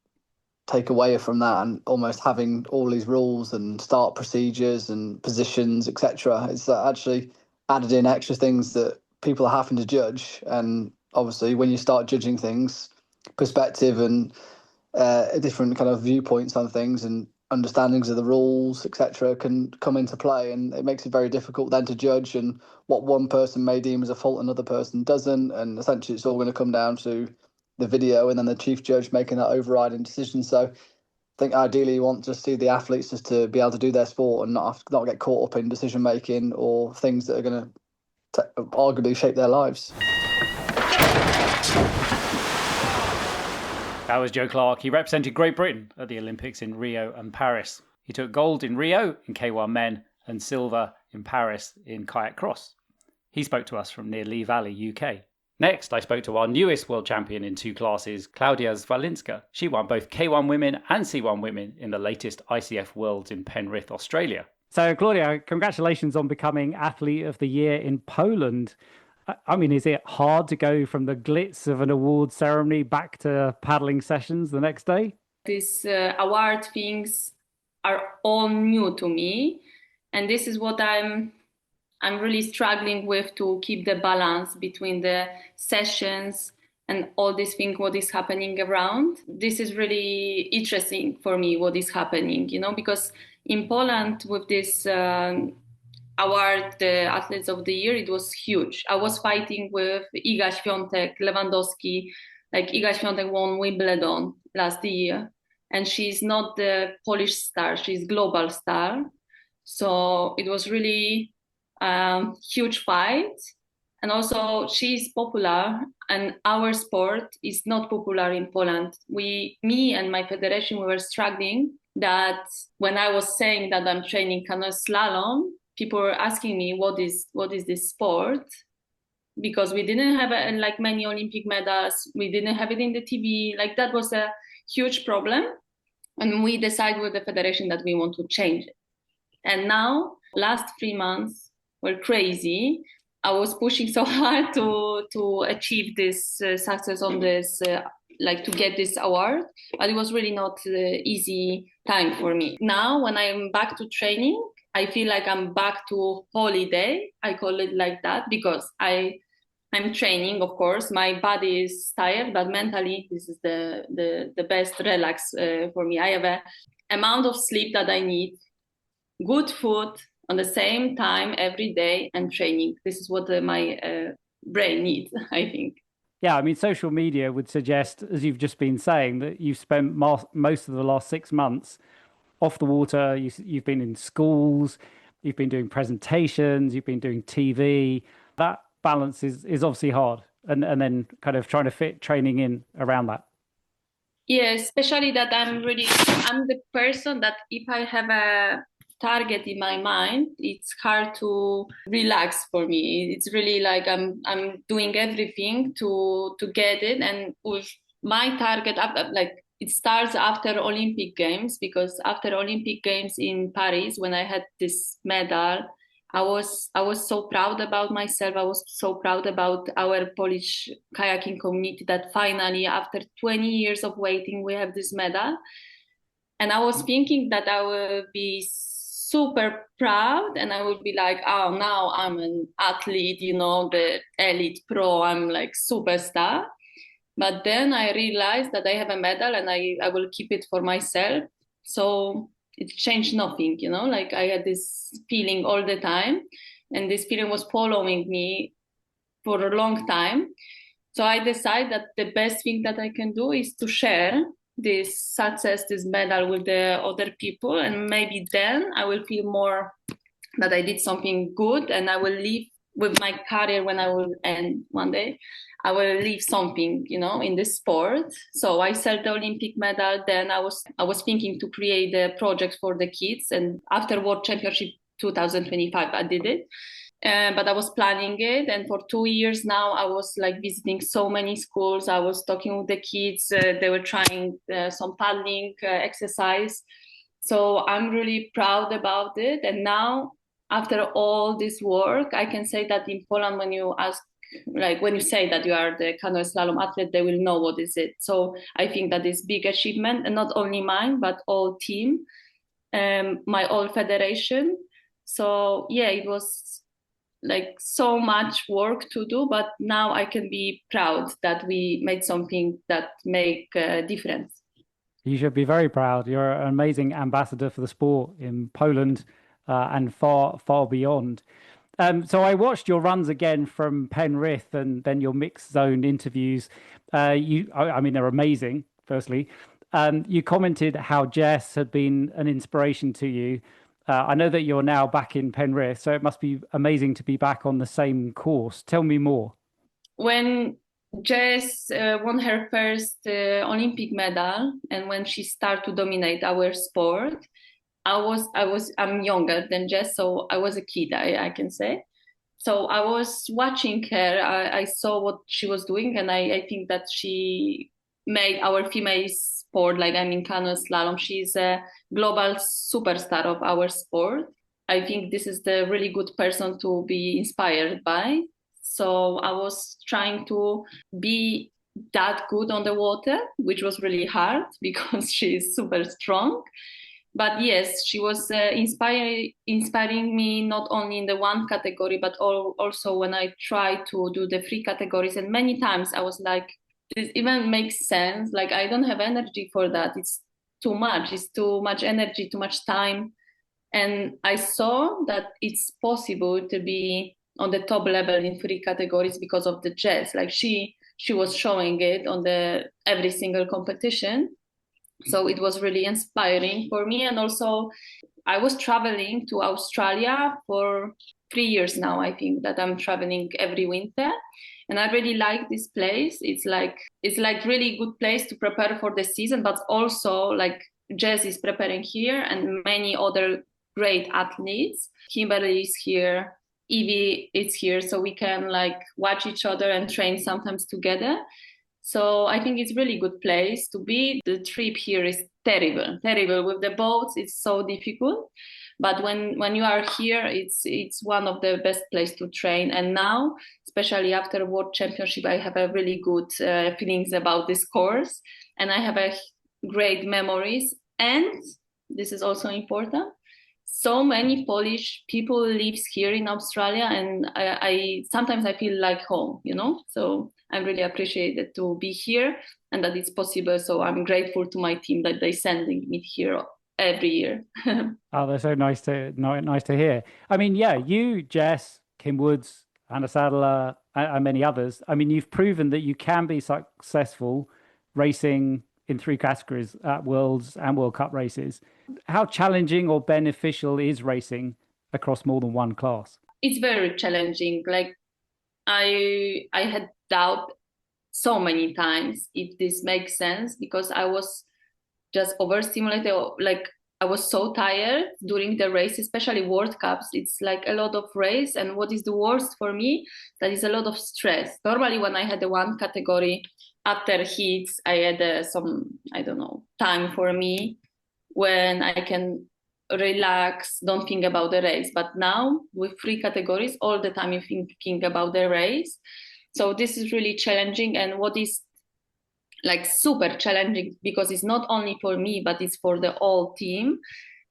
take away from that and almost having all these rules and start procedures and positions, etc. It's actually added in extra things that people are having to judge. And obviously, when you start judging things, perspective and different kind of viewpoints on things and understandings of the rules, etc., can come into play, and it makes it very difficult then to judge and what one person may deem as a fault another person doesn't. And essentially, it's all going to come down to the video and then the chief judge making that overriding decision. So I think ideally you want to see the athletes just to be able to do their sport and not get caught up in decision making or things that are going to arguably shape their lives. That was Joe Clarke. He represented Great Britain at the Olympics in Rio and Paris. He took gold in Rio in K1 men and silver in Paris in kayak cross. He spoke to us from near Lee Valley, UK. Next, I spoke to our newest world champion in 2 classes, Klaudia Zwolinska. She won both K1 women and C1 women in the latest ICF Worlds in Penrith, Australia. So, Klaudia, congratulations on becoming Athlete of the Year in Poland. I mean, is it hard to go from the glitz of an award ceremony back to paddling sessions the next day? These award things are all new to me. And this is what I'm really struggling with, to keep the balance between the sessions and all this thing, what is happening around. This is really interesting for me, what is happening, because in Poland with this award, the Athletes of the Year, it was huge. I was fighting with Iga Świątek, Lewandowski. Like Iga Świątek won Wimbledon last year, and she's not the Polish star, she's global star. So it was really huge fight. And also she's popular, and our sport is not popular in Poland. Me and my federation, we were struggling that when I was saying that I'm training canoe slalom, people were asking me, what is this sport? Because we didn't have like many Olympic medals. We didn't have it in the TV. Like that was a huge problem. And we decided with the federation that we want to change it. And now, last 3 months were crazy. I was pushing so hard to achieve this success on this like to get this award, but it was really not easy time for me. Now, when I'm back to training, I feel like I'm back to holiday. I call it like that because I'm training, of course. My body is tired, but mentally, this is the best relax for me. I have a amount of sleep that I need, good food on the same time every day, and training. This is what my brain needs, I think. Yeah, I mean, social media would suggest, as you've just been saying, that you've spent most of the last 6 months off the water. You've been in schools, you've been doing presentations, you've been doing TV. That balance is obviously hard, and then kind of trying to fit training in around that. Yeah, especially that I'm the person that if I have a target in my mind, it's hard to relax for me. It's really like I'm doing everything to get it, and with my target, like it starts after Olympic Games, because after Olympic Games in Paris, when I had this medal, I was so proud about myself. I was so proud about our Polish kayaking community that finally, after 20 years of waiting, we have this medal. And I was thinking that I will be super proud and I would be like, oh, now I'm an athlete, the elite pro, I'm like superstar. But then I realized that I have a medal and I will keep it for myself. So it changed nothing, like I had this feeling all the time, and this feeling was following me for a long time. So I decided that the best thing that I can do is to share this success, this medal with the other people, and maybe then I will feel more that I did something good, and I will live with my career when I will end one day. I will leave something, in this sport. So I sold the Olympic medal. Then I was thinking to create a project for the kids. And after World Championship 2025, I did it. But I was planning it. And for 2 years now, I was like visiting so many schools. I was talking with the kids. They were trying some paddling exercise. So I'm really proud about it. And now, after all this work, I can say that in Poland, when you say that you are the canoe slalom athlete, they will know what is it. So I think that is big achievement, and not only mine, but all team, my whole federation. So yeah, it was like so much work to do, but now I can be proud that we made something that make a difference. You should be very proud. You're an amazing ambassador for the sport in Poland and far, far beyond. So I watched your runs again from Penrith and then your mixed zone interviews. They're amazing, firstly. You commented how Jess had been an inspiration to you. I know that you're now back in Penrith, so it must be amazing to be back on the same course. Tell me more. When Jess won her first Olympic medal, and when she started to dominate our sport, I'm younger than Jess, so I was a kid, I can say. So I was watching her. I saw what she was doing, and I think that she made our female sport, canoe slalom. She's a global superstar of our sport. I think this is the really good person to be inspired by. So I was trying to be that good on the water, which was really hard because she's super strong. But yes, she was inspiring me not only in the one category, but also when I tried to do the 3 categories. And many times I was like, this even makes sense. Like, I don't have energy for that. It's too much. It's too much energy, too much time. And I saw that it's possible to be on the top level in 3 categories because of the Jess. Like she was showing it on every single competition. So it was really inspiring for me. And also I was traveling to Australia for 3 years now. I think that I'm traveling every winter, and I really like this place. It's like really good place to prepare for the season, but also like Jess is preparing here and many other great athletes. Kimberly is here, Evie is here, so we can like watch each other and train sometimes together. So I think it's really good place to be. The trip here is terrible with the boats. It's so difficult, But when you are here, it's one of the best place to train. And now, especially after World Championship, I have a really good feelings about this course, and I have a great memories. And this is also important. So many Polish people lives here in Australia, and I sometimes I feel like home, So I really appreciate it to be here and that it's possible. So I'm grateful to my team that they sending me here every year. Oh, that's so nice to hear. I mean, yeah, you, Jess, Kim Woods, Anna Sadler, and many others. I mean, you've proven that you can be successful racing in 3 categories at Worlds and World Cup races. How challenging or beneficial is racing across more than one class? It's very challenging. Like I had doubt so many times if this makes sense, because I was just overstimulated. Like I was so tired during the race, especially World Cups. It's like a lot of race, and what is the worst for me, that is a lot of stress. Normally when I had the one category, after heats, I had some, I don't know, time for me when I can relax, don't think about the race. But now with 3 categories, all the time you're thinking about the race. So this is really challenging. And what is like super challenging, because it's not only for me, but it's for the whole team.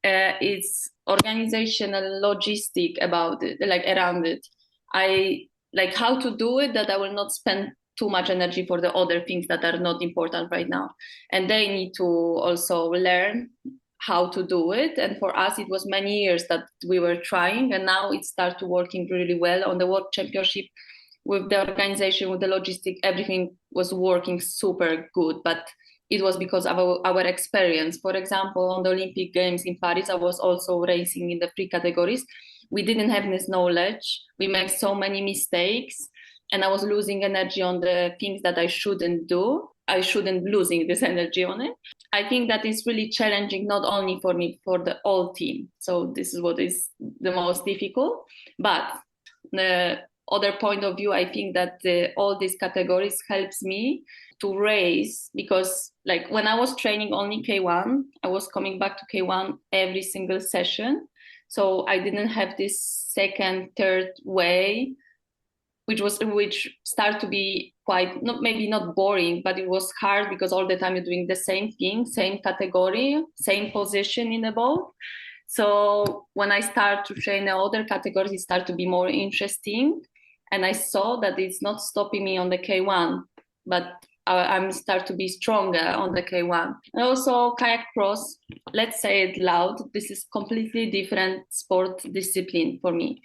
It's organizational logistic about it, like around it. I like how to do it, that I will not spend too much energy for the other things that are not important right now. And they need to also learn how to do it. And for us, it was many years that we were trying, and now it started working really well on the World Championship. With the organization, with the logistic, everything was working super good. But it was because of our experience. For example, on the Olympic Games in Paris, I was also racing in the 3 categories. We didn't have this knowledge. We made so many mistakes, and I was losing energy on the things that I shouldn't do. I shouldn't losing this energy on it. I think that is really challenging, not only for me, for the whole team. So this is what is the most difficult. But the other point of view, I think that all these categories helps me to race, because like when I was training only K1, I was coming back to K1 every single session. So I didn't have this second, third way, which started to be quite, maybe not boring, but it was hard, because all the time you're doing the same thing, same category, same position in the boat. So when I start to train the other categories, it started to be more interesting. And I saw that it's not stopping me on the K1, but I'm start to be stronger on the K1. And also kayak cross, let's say it loud, this is completely different sport discipline for me.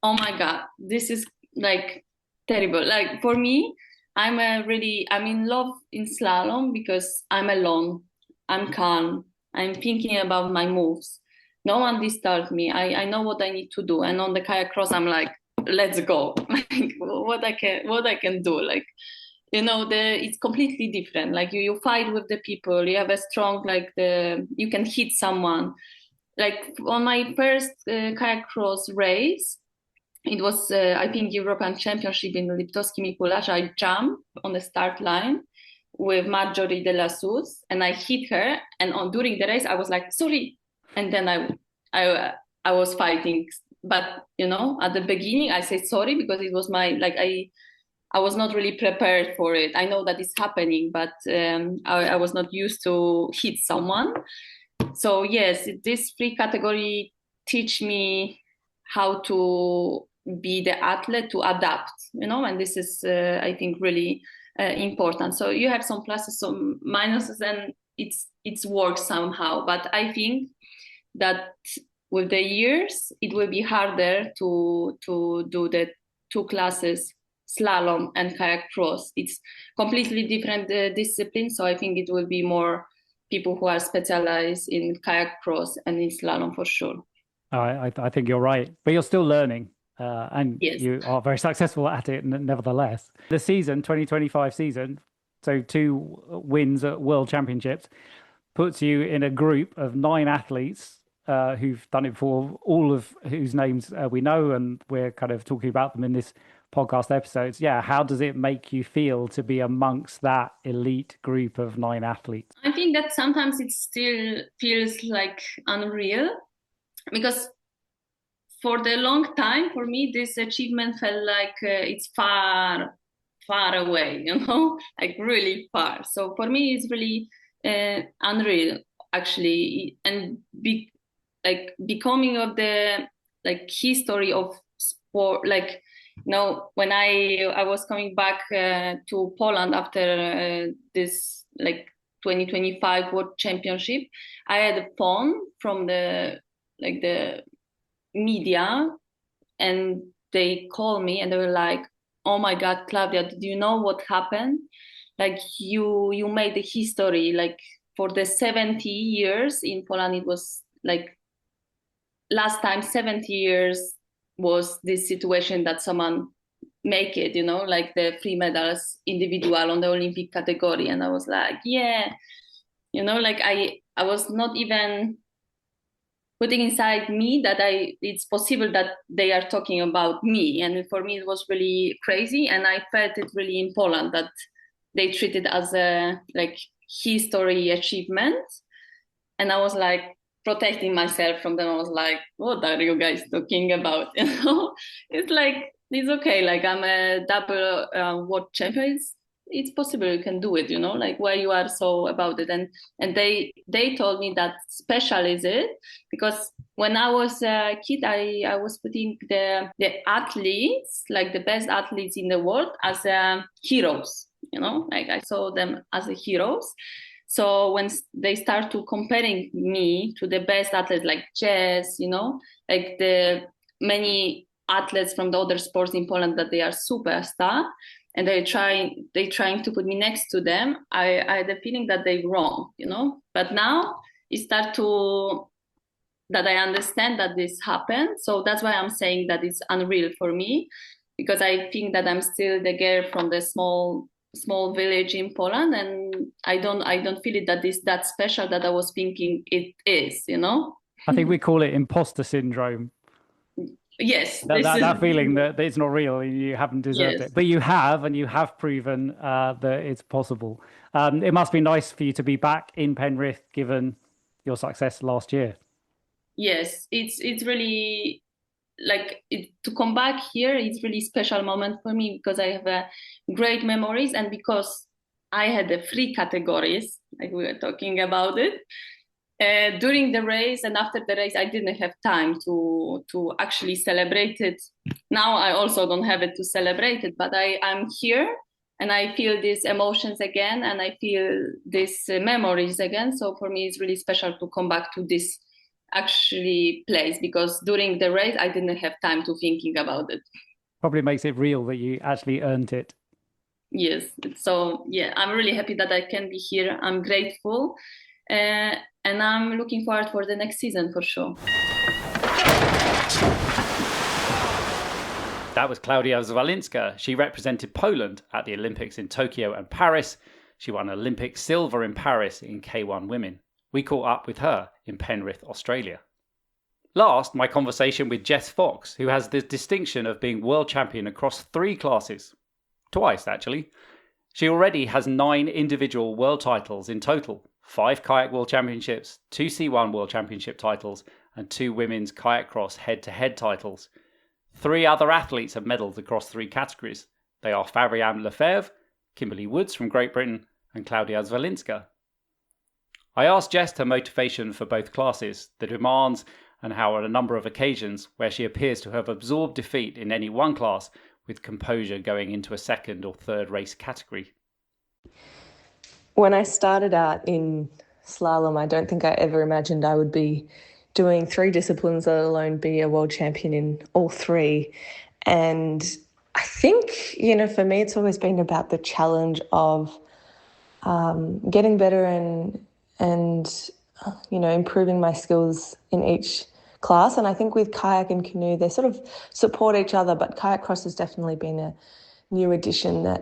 Oh my God, this is like terrible. Like for me, I'm in love in slalom because I'm alone, I'm calm, I'm thinking about my moves. No one disturbs me. I know what I need to do. And on the kayak cross, I'm like, let's go. Like what I can do. Like, it's completely different. Like you fight with the people. You have a strong, you can hit someone. Like on my first kayak cross race, it was I think European Championship in Liptovsky Mikuláš. I jumped on the start line with Marjorie de la Souza, and I hit her. And during the race, I was like, sorry. And then I was fighting, but at the beginning I said sorry because it was I was not really prepared for it. I know that it's happening, but I was not used to hit someone. So yes, this free category teach me how to be the athlete, to adapt, and this is I think really important. So you have some pluses, some minuses, and it's works somehow. But I think that with the years, it will be harder to do the 2 classes, slalom and kayak cross. It's completely different discipline. So I think it will be more people who are specialized in kayak cross and in slalom for sure. I think you're right, but you're still learning. And yes, you are very successful at it nevertheless. The season, 2025 season, so 2 wins at World Championships, puts you in a group of 9 athletes who've done it before, all of whose names we know, and we're kind of talking about them in this podcast episodes. Yeah, how does it make you feel to be amongst that elite group of 9 athletes? I think that sometimes it still feels like unreal. because for the long time, for me, this achievement felt like it's far, far away, like really far. So for me, it's really unreal, actually, and becoming of the like history of sport, like when I was coming back to Poland after this like 2025 World Championship, I had a phone from the media, and they called me and they were like, "Oh my God, Klaudia, did you know what happened? Like you made the history. Like for the 70 years in Poland, it was like last time 70 years was this situation that someone make it, like the 3 medals individual on the Olympic category." And I was like, yeah, like I was not even putting inside me that it's possible that they are talking about me. And for me, it was really crazy. And I felt it really in Poland that they treat it as a like history achievement. And I was like protecting myself from them. I was like, what are you guys talking about? It's like, it's okay. Like I'm a double world champion. It's possible you can do it, like why you are so about it. And they told me that special is it, because when I was a kid, I was putting the athletes, like the best athletes in the world, as heroes, like I saw them as the heroes. So when they start to comparing me to the best athletes like Jess, like the many athletes from the other sports in Poland that they are superstar, and they're trying to put me next to them, I had the feeling that they're wrong, But now it starts to that I understand that this happened. So that's why I'm saying that it's unreal for me, because I think that I'm still the girl from the small village in Poland, and I don't feel it that is that special that I was thinking it is, I think we call it imposter syndrome. Yes, that feeling that it's not real, you haven't deserved it, but you have proven that it's possible. It must be nice for you to be back in Penrith, given your success last year. Yes, it's really like to come back here. It's really special moment for me because I have great memories, and because I had the 3 categories, like we were talking about it. During the race and after the race, I didn't have time to actually celebrate it. Now I also don't have it to celebrate it, but I'm here and I feel these emotions again, and I feel these memories again. So for me, it's really special to come back to this actually place, because during the race, I didn't have time to thinking about it. Probably makes it real that you actually earned it. Yes. So yeah, I'm really happy that I can be here. I'm grateful. And I'm looking forward for the next season for sure. That was Klaudia Zwolinska. She represented Poland at the Olympics in Tokyo and Paris. She won Olympic silver in Paris in K1 women. We caught up with her in Penrith, Australia. Last, my conversation with Jess Fox, who has the distinction of being world champion across 3 classes. Twice, actually. She already has 9 individual world titles in total. 5 kayak world championships, 2 C1 world championship titles, and 2 women's kayak cross head-to-head titles. 3 other athletes have medalled across 3 categories. They are Fabien Lefevre, Kimberly Woods from Great Britain, and Klaudia Zwolinska. I asked Jess her motivation for both classes, the demands, and how on a number of occasions where she appears to have absorbed defeat in any one class with composure going into a second or third race category. When I started out in slalom, I don't think I ever imagined I would be doing 3 disciplines, let alone be a world champion in all 3. And I think, for me, it's always been about the challenge of getting better and improving my skills in each class. And I think with kayak and canoe, they sort of support each other, but kayak cross has definitely been a new addition that,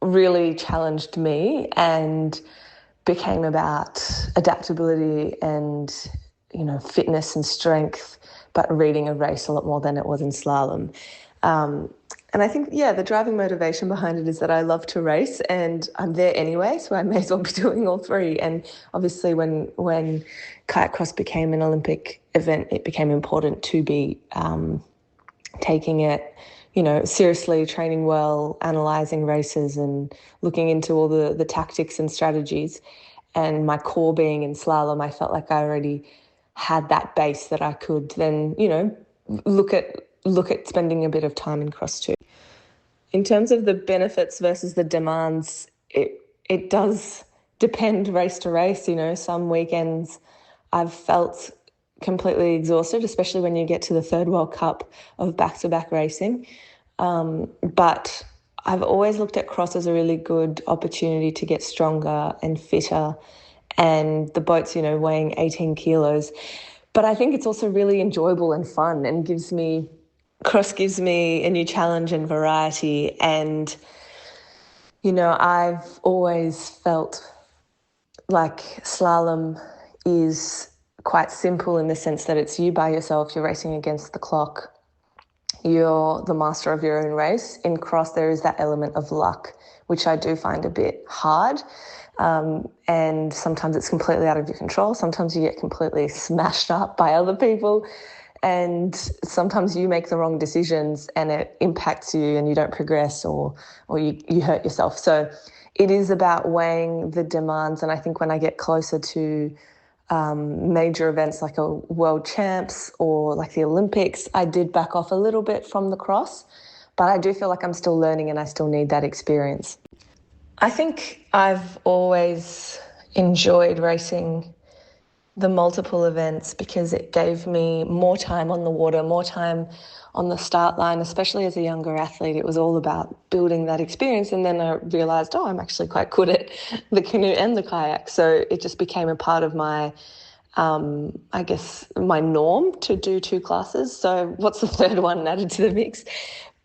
really challenged me and became about adaptability and, fitness and strength, but reading a race a lot more than it was in slalom. And I think, the driving motivation behind it is that I love to race and I'm there anyway, so I may as well be doing all three. And obviously when kayak cross became an Olympic event, it became important to be taking it, seriously, training well, analysing races and looking into all the tactics and strategies. And my core being in slalom, I felt like I already had that base that I could then, look at spending a bit of time in cross too. In terms of the benefits versus the demands, it does depend race to race. Some weekends I've felt completely exhausted, especially when you get to the third World Cup of back-to-back racing. But I've always looked at cross as a really good opportunity to get stronger and fitter, and the boat's, weighing 18 kilos. But I think it's also really enjoyable and fun and cross gives me a new challenge and variety. And, I've always felt like slalom is quite simple in the sense that it's you by yourself, you're racing against the clock, you're the master of your own race. In cross, there is that element of luck, which I do find a bit hard. And sometimes it's completely out of your control. Sometimes you get completely smashed up by other people. And sometimes you make the wrong decisions and it impacts you and you don't progress or you hurt yourself. So it is about weighing the demands. And I think when I get closer to major events like a World Champs or like the Olympics, I did back off a little bit from the cross, but I do feel like I'm still learning and I still need that experience. I think I've always enjoyed racing the multiple events because it gave me more time on the water, more time on the start line, especially as a younger athlete. It was all about building that experience. And then I realised, I'm actually quite good at the canoe and the kayak. So it just became a part of my, my norm to do two classes. So what's the third one added to the mix?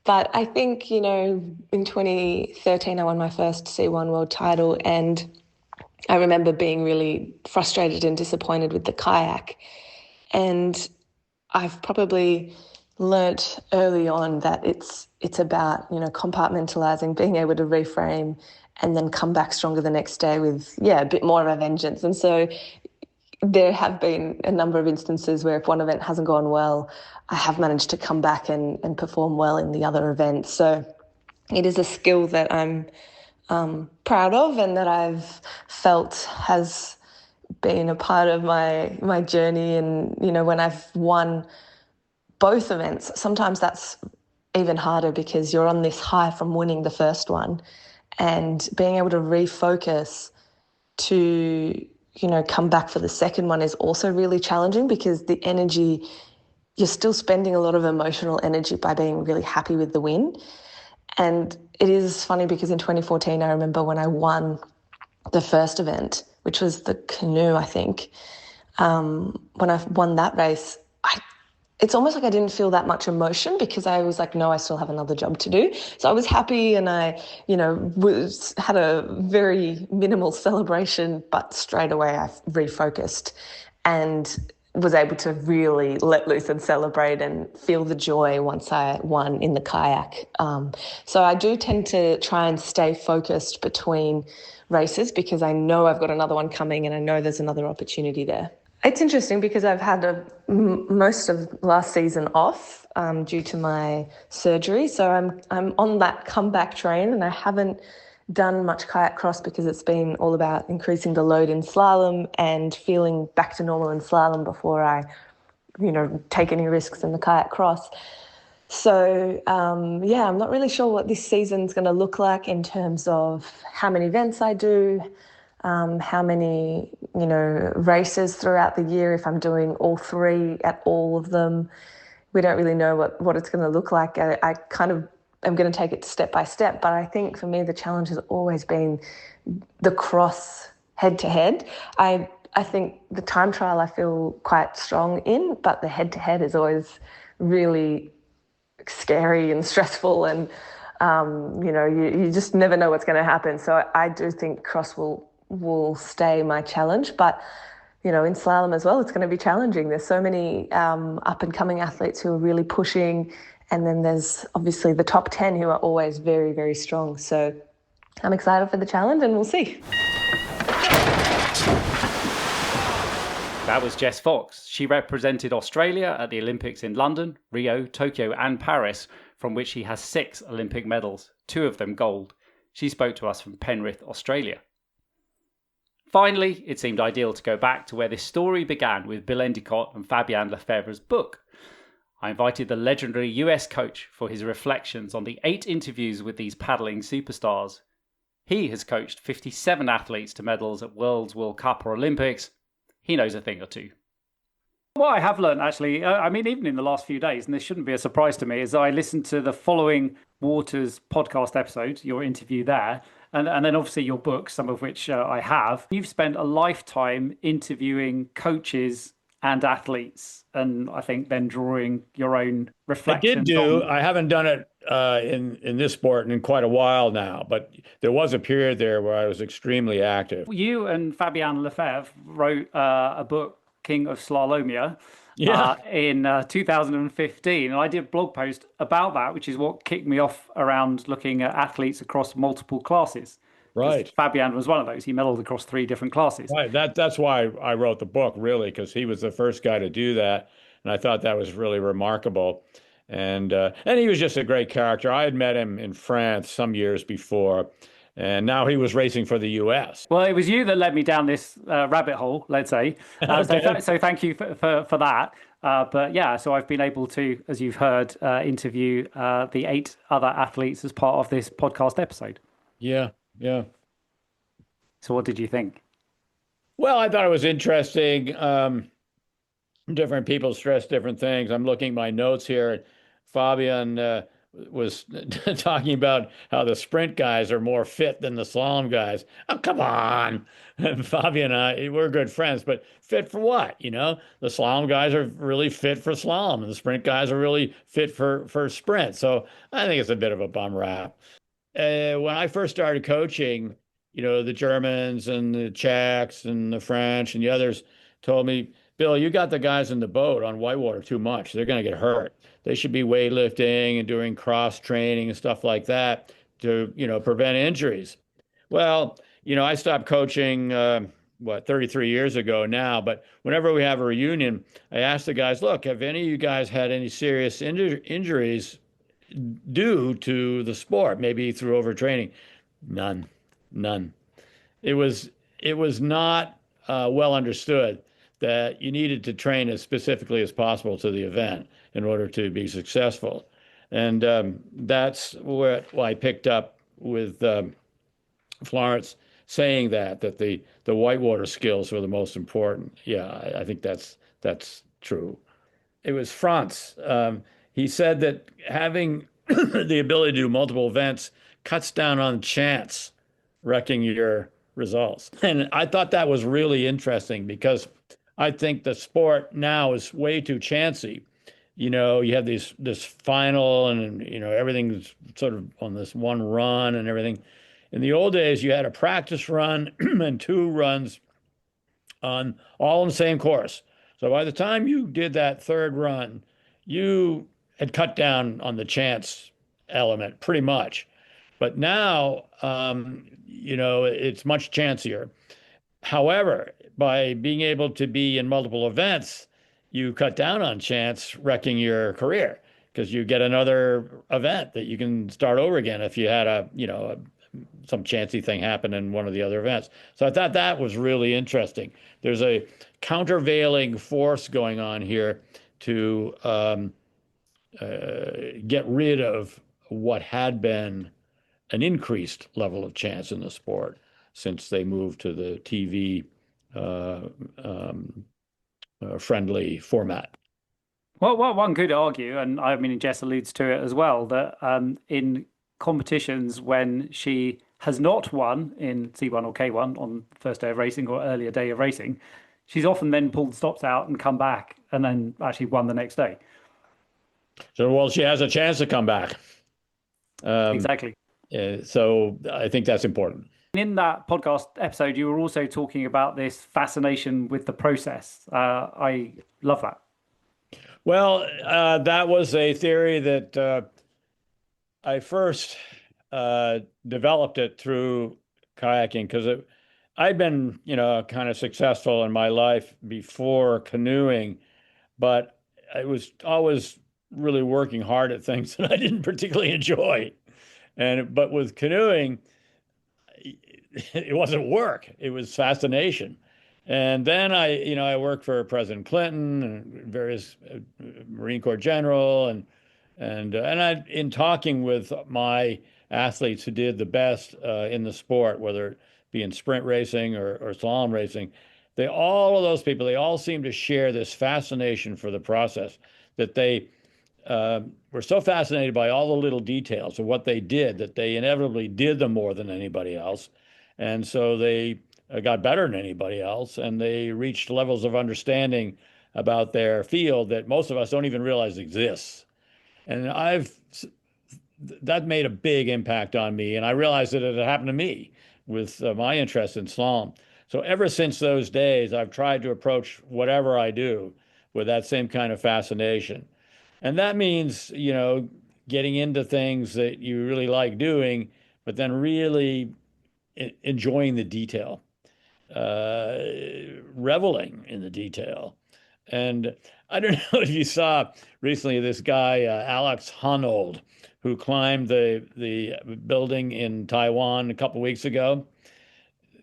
But I think, in 2013, I won my first C1 world title, and I remember being really frustrated and disappointed with the kayak. And I've probably learnt early on that it's about, compartmentalizing, being able to reframe and then come back stronger the next day with, a bit more of a vengeance. And so there have been a number of instances where if one event hasn't gone well, I have managed to come back and perform well in the other event. So it is a skill that I'm proud of and that I've felt has been a part of my journey. And, when I've won both events, sometimes that's even harder because you're on this high from winning the first one and being able to refocus to, come back for the second one is also really challenging because the energy, you're still spending a lot of emotional energy by being really happy with the win. And it is funny because in 2014, I remember when I won the first event, which was the canoe, I think, when I won that race, it's almost like I didn't feel that much emotion because I was like, no, I still have another job to do. So I was happy and I, had a very minimal celebration, but straight away I refocused and was able to really let loose and celebrate and feel the joy once I won in the kayak. So I do tend to try and stay focused between races because I know I've got another one coming and I know there's another opportunity there. It's interesting because I've had most of last season off due to my surgery. So I'm on that comeback train and I haven't done much kayak cross because it's been all about increasing the load in slalom and feeling back to normal in slalom before I, take any risks in the kayak cross. So, I'm not really sure what this season's going to look like in terms of how many events I do, how many, races throughout the year, if I'm doing all three at all of them. We don't really know what it's going to look like. I kind of am going to take it step by step, but I think for me the challenge has always been the cross head-to-head. I think the time trial I feel quite strong in, but the head-to-head is always really scary and stressful and, you just never know what's going to happen. So I do think cross will stay my challenge, but in slalom as well, it's going to be challenging. There's so many up and coming athletes who are really pushing And then there's obviously the top 10 who are always very, very strong. So I'm excited for the challenge and we'll see. That was Jess Fox. She represented Australia at the Olympics in London, Rio, Tokyo and Paris, from which she has 6 Olympic medals, 2 of them gold. She spoke to us from Penrith, Australia. Finally, it seemed ideal to go back to where this story began with Bill Endicott and Fabien Lefevre's book. I invited the legendary US coach for his reflections on the 8 interviews with these paddling superstars. He has coached 57 athletes to medals at Worlds, World Cup or Olympics. He knows a thing or two. What I have learned, actually, even in the last few days, and this shouldn't be a surprise to me, is I listened to the following Waters podcast episode, your interview there, and then obviously your books, some of which I have. You've spent a lifetime interviewing coaches and athletes, and I think then drawing your own reflections. I haven't done it in this sport in quite a while now, but there was a period there where I was extremely active. You and Fabien Lefevre wrote a book, King of Slalomia, in 2015. And I did a blog post about that, which is what kicked me off around looking at athletes across multiple classes. Right. Fabien was one of those. He medaled across 3 different classes. Right. That's why I wrote the book, really, because he was the first guy to do that. And I thought that was really remarkable. And he was just a great character. I had met him in France some years before, and now he was racing for the U.S. Well, it was you that led me down this rabbit hole, let's say. So thank you for that. But yeah, so I've been able to, as you've heard, interview the 8 other athletes as part of this podcast episode. Yeah. So what did you think? Well, I thought it was interesting. Different people stress different things. I'm looking at my notes here. Fabien was talking about how the sprint guys are more fit than the slalom guys. Oh, come on. And Fabien and I, we're good friends, but fit for what? The slalom guys are really fit for slalom, and the sprint guys are really fit for sprint. So I think it's a bit of a bum rap. When I first started coaching, the Germans and the Czechs and the French and the others told me, Bill, you got the guys in the boat on Whitewater too much. They're going to get hurt. They should be weightlifting and doing cross training and stuff like that to, prevent injuries. Well, I stopped coaching, 33 years ago now, but whenever we have a reunion, I ask the guys, look, have any of you guys had any serious injuries due to the sport, maybe through overtraining? None. It was not well understood that you needed to train as specifically as possible to the event in order to be successful. And that's what I picked up with Florence saying that the whitewater skills were the most important. Yeah, I think that's true. It was Franz. He said that having the ability to do multiple events cuts down on chance wrecking your results. And I thought that was really interesting because I think the sport now is way too chancy. You have this final and, everything's sort of on this one run and everything. In the old days, you had a practice run and 2 runs all on the same course. So by the time you did that 3rd run, you had cut down on the chance element pretty much. But now, it's much chancier. However, by being able to be in multiple events, you cut down on chance wrecking your career because you get another event that you can start over again if you had some chancy thing happen in one of the other events. So I thought that was really interesting. There's a countervailing force going on here to get rid of what had been an increased level of chance in the sport since they moved to the TV friendly format. Well, one could argue, and Jess alludes to it as well, that in competitions when she has not won in C1 or K1 on the first day of racing or earlier day of racing, she's often then pulled stops out and come back and then actually won the next day. So, well, she has a chance to come back. Exactly. So I think that's important. In that podcast episode, you were also talking about this fascination with the process. I love that. Well, that was a theory that I first developed it through kayaking because I'd been, kind of successful in my life before canoeing, but I was always really working hard at things that I didn't particularly enjoy. But with canoeing, it wasn't work; it was fascination. And then I worked for President Clinton and various Marine Corps general, in talking with my athletes who did the best in the sport, whether it be in sprint racing or slalom racing, all of those people, they all seem to share this fascination for the process, that they were so fascinated by all the little details of what they did that they inevitably did them more than anybody else. And so they got better than anybody else, and they reached levels of understanding about their field that most of us don't even realize exists. And that made a big impact on me, and I realized that it had happened to me with my interest in slalom. So ever since those days, I've tried to approach whatever I do with that same kind of fascination. And that means, getting into things that you really like doing, but then really enjoying the detail, reveling in the detail. And I don't know if you saw recently this guy, Alex Honnold, who climbed the building in Taiwan a couple of weeks ago.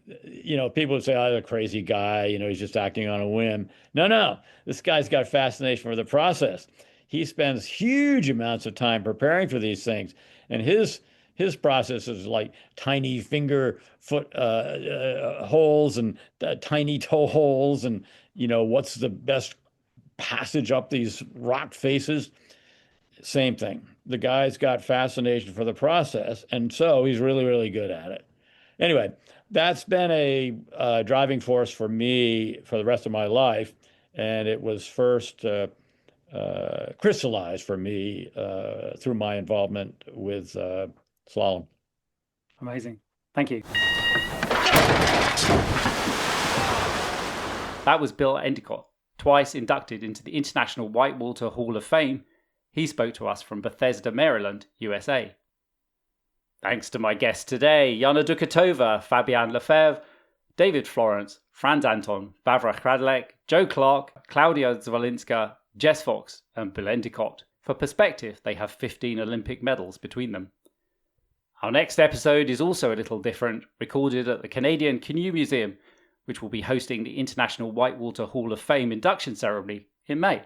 People would say, oh, he's a crazy guy, he's just acting on a whim. No, this guy's got fascination for the process. He spends huge amounts of time preparing for these things. And his process is like tiny foot holes and tiny toe holes, and what's the best passage up these rock faces. Same thing. The guy's got fascination for the process, and so he's really, really good at it. Anyway, that's been a driving force for me for the rest of my life, and it was first crystallized for me through my involvement with slalom. Amazing. Thank you. That was Bill Endicott, twice inducted into the International Whitewater Hall of Fame. He spoke to us from Bethesda, Maryland, USA. Thanks to my guests today, Jana Dukatova, Fabien Lefevre, David Florence, Franz Anton, Vavra Hradilek, Joe Clarke, Klaudia Zwolinska, Jess Fox and Bill Endicott. For perspective, they have 15 Olympic medals between them. Our next episode is also a little different, recorded at the Canadian Canoe Museum, which will be hosting the International Whitewater Hall of Fame induction ceremony in May.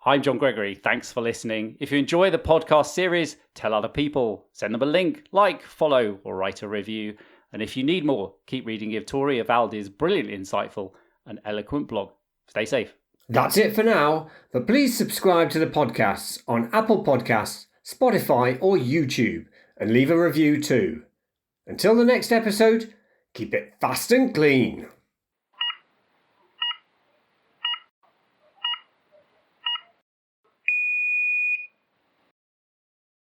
I'm John Gregory, thanks for listening. If you enjoy the podcast series, tell other people, send them a link, like, follow, or write a review. And if you need more, keep reading Vittorio Valdi's brilliant, insightful, and eloquent blog. Stay safe. That's it for now, but please subscribe to the podcasts on Apple Podcasts, Spotify, or YouTube, and leave a review too. Until the next episode, keep it fast and clean.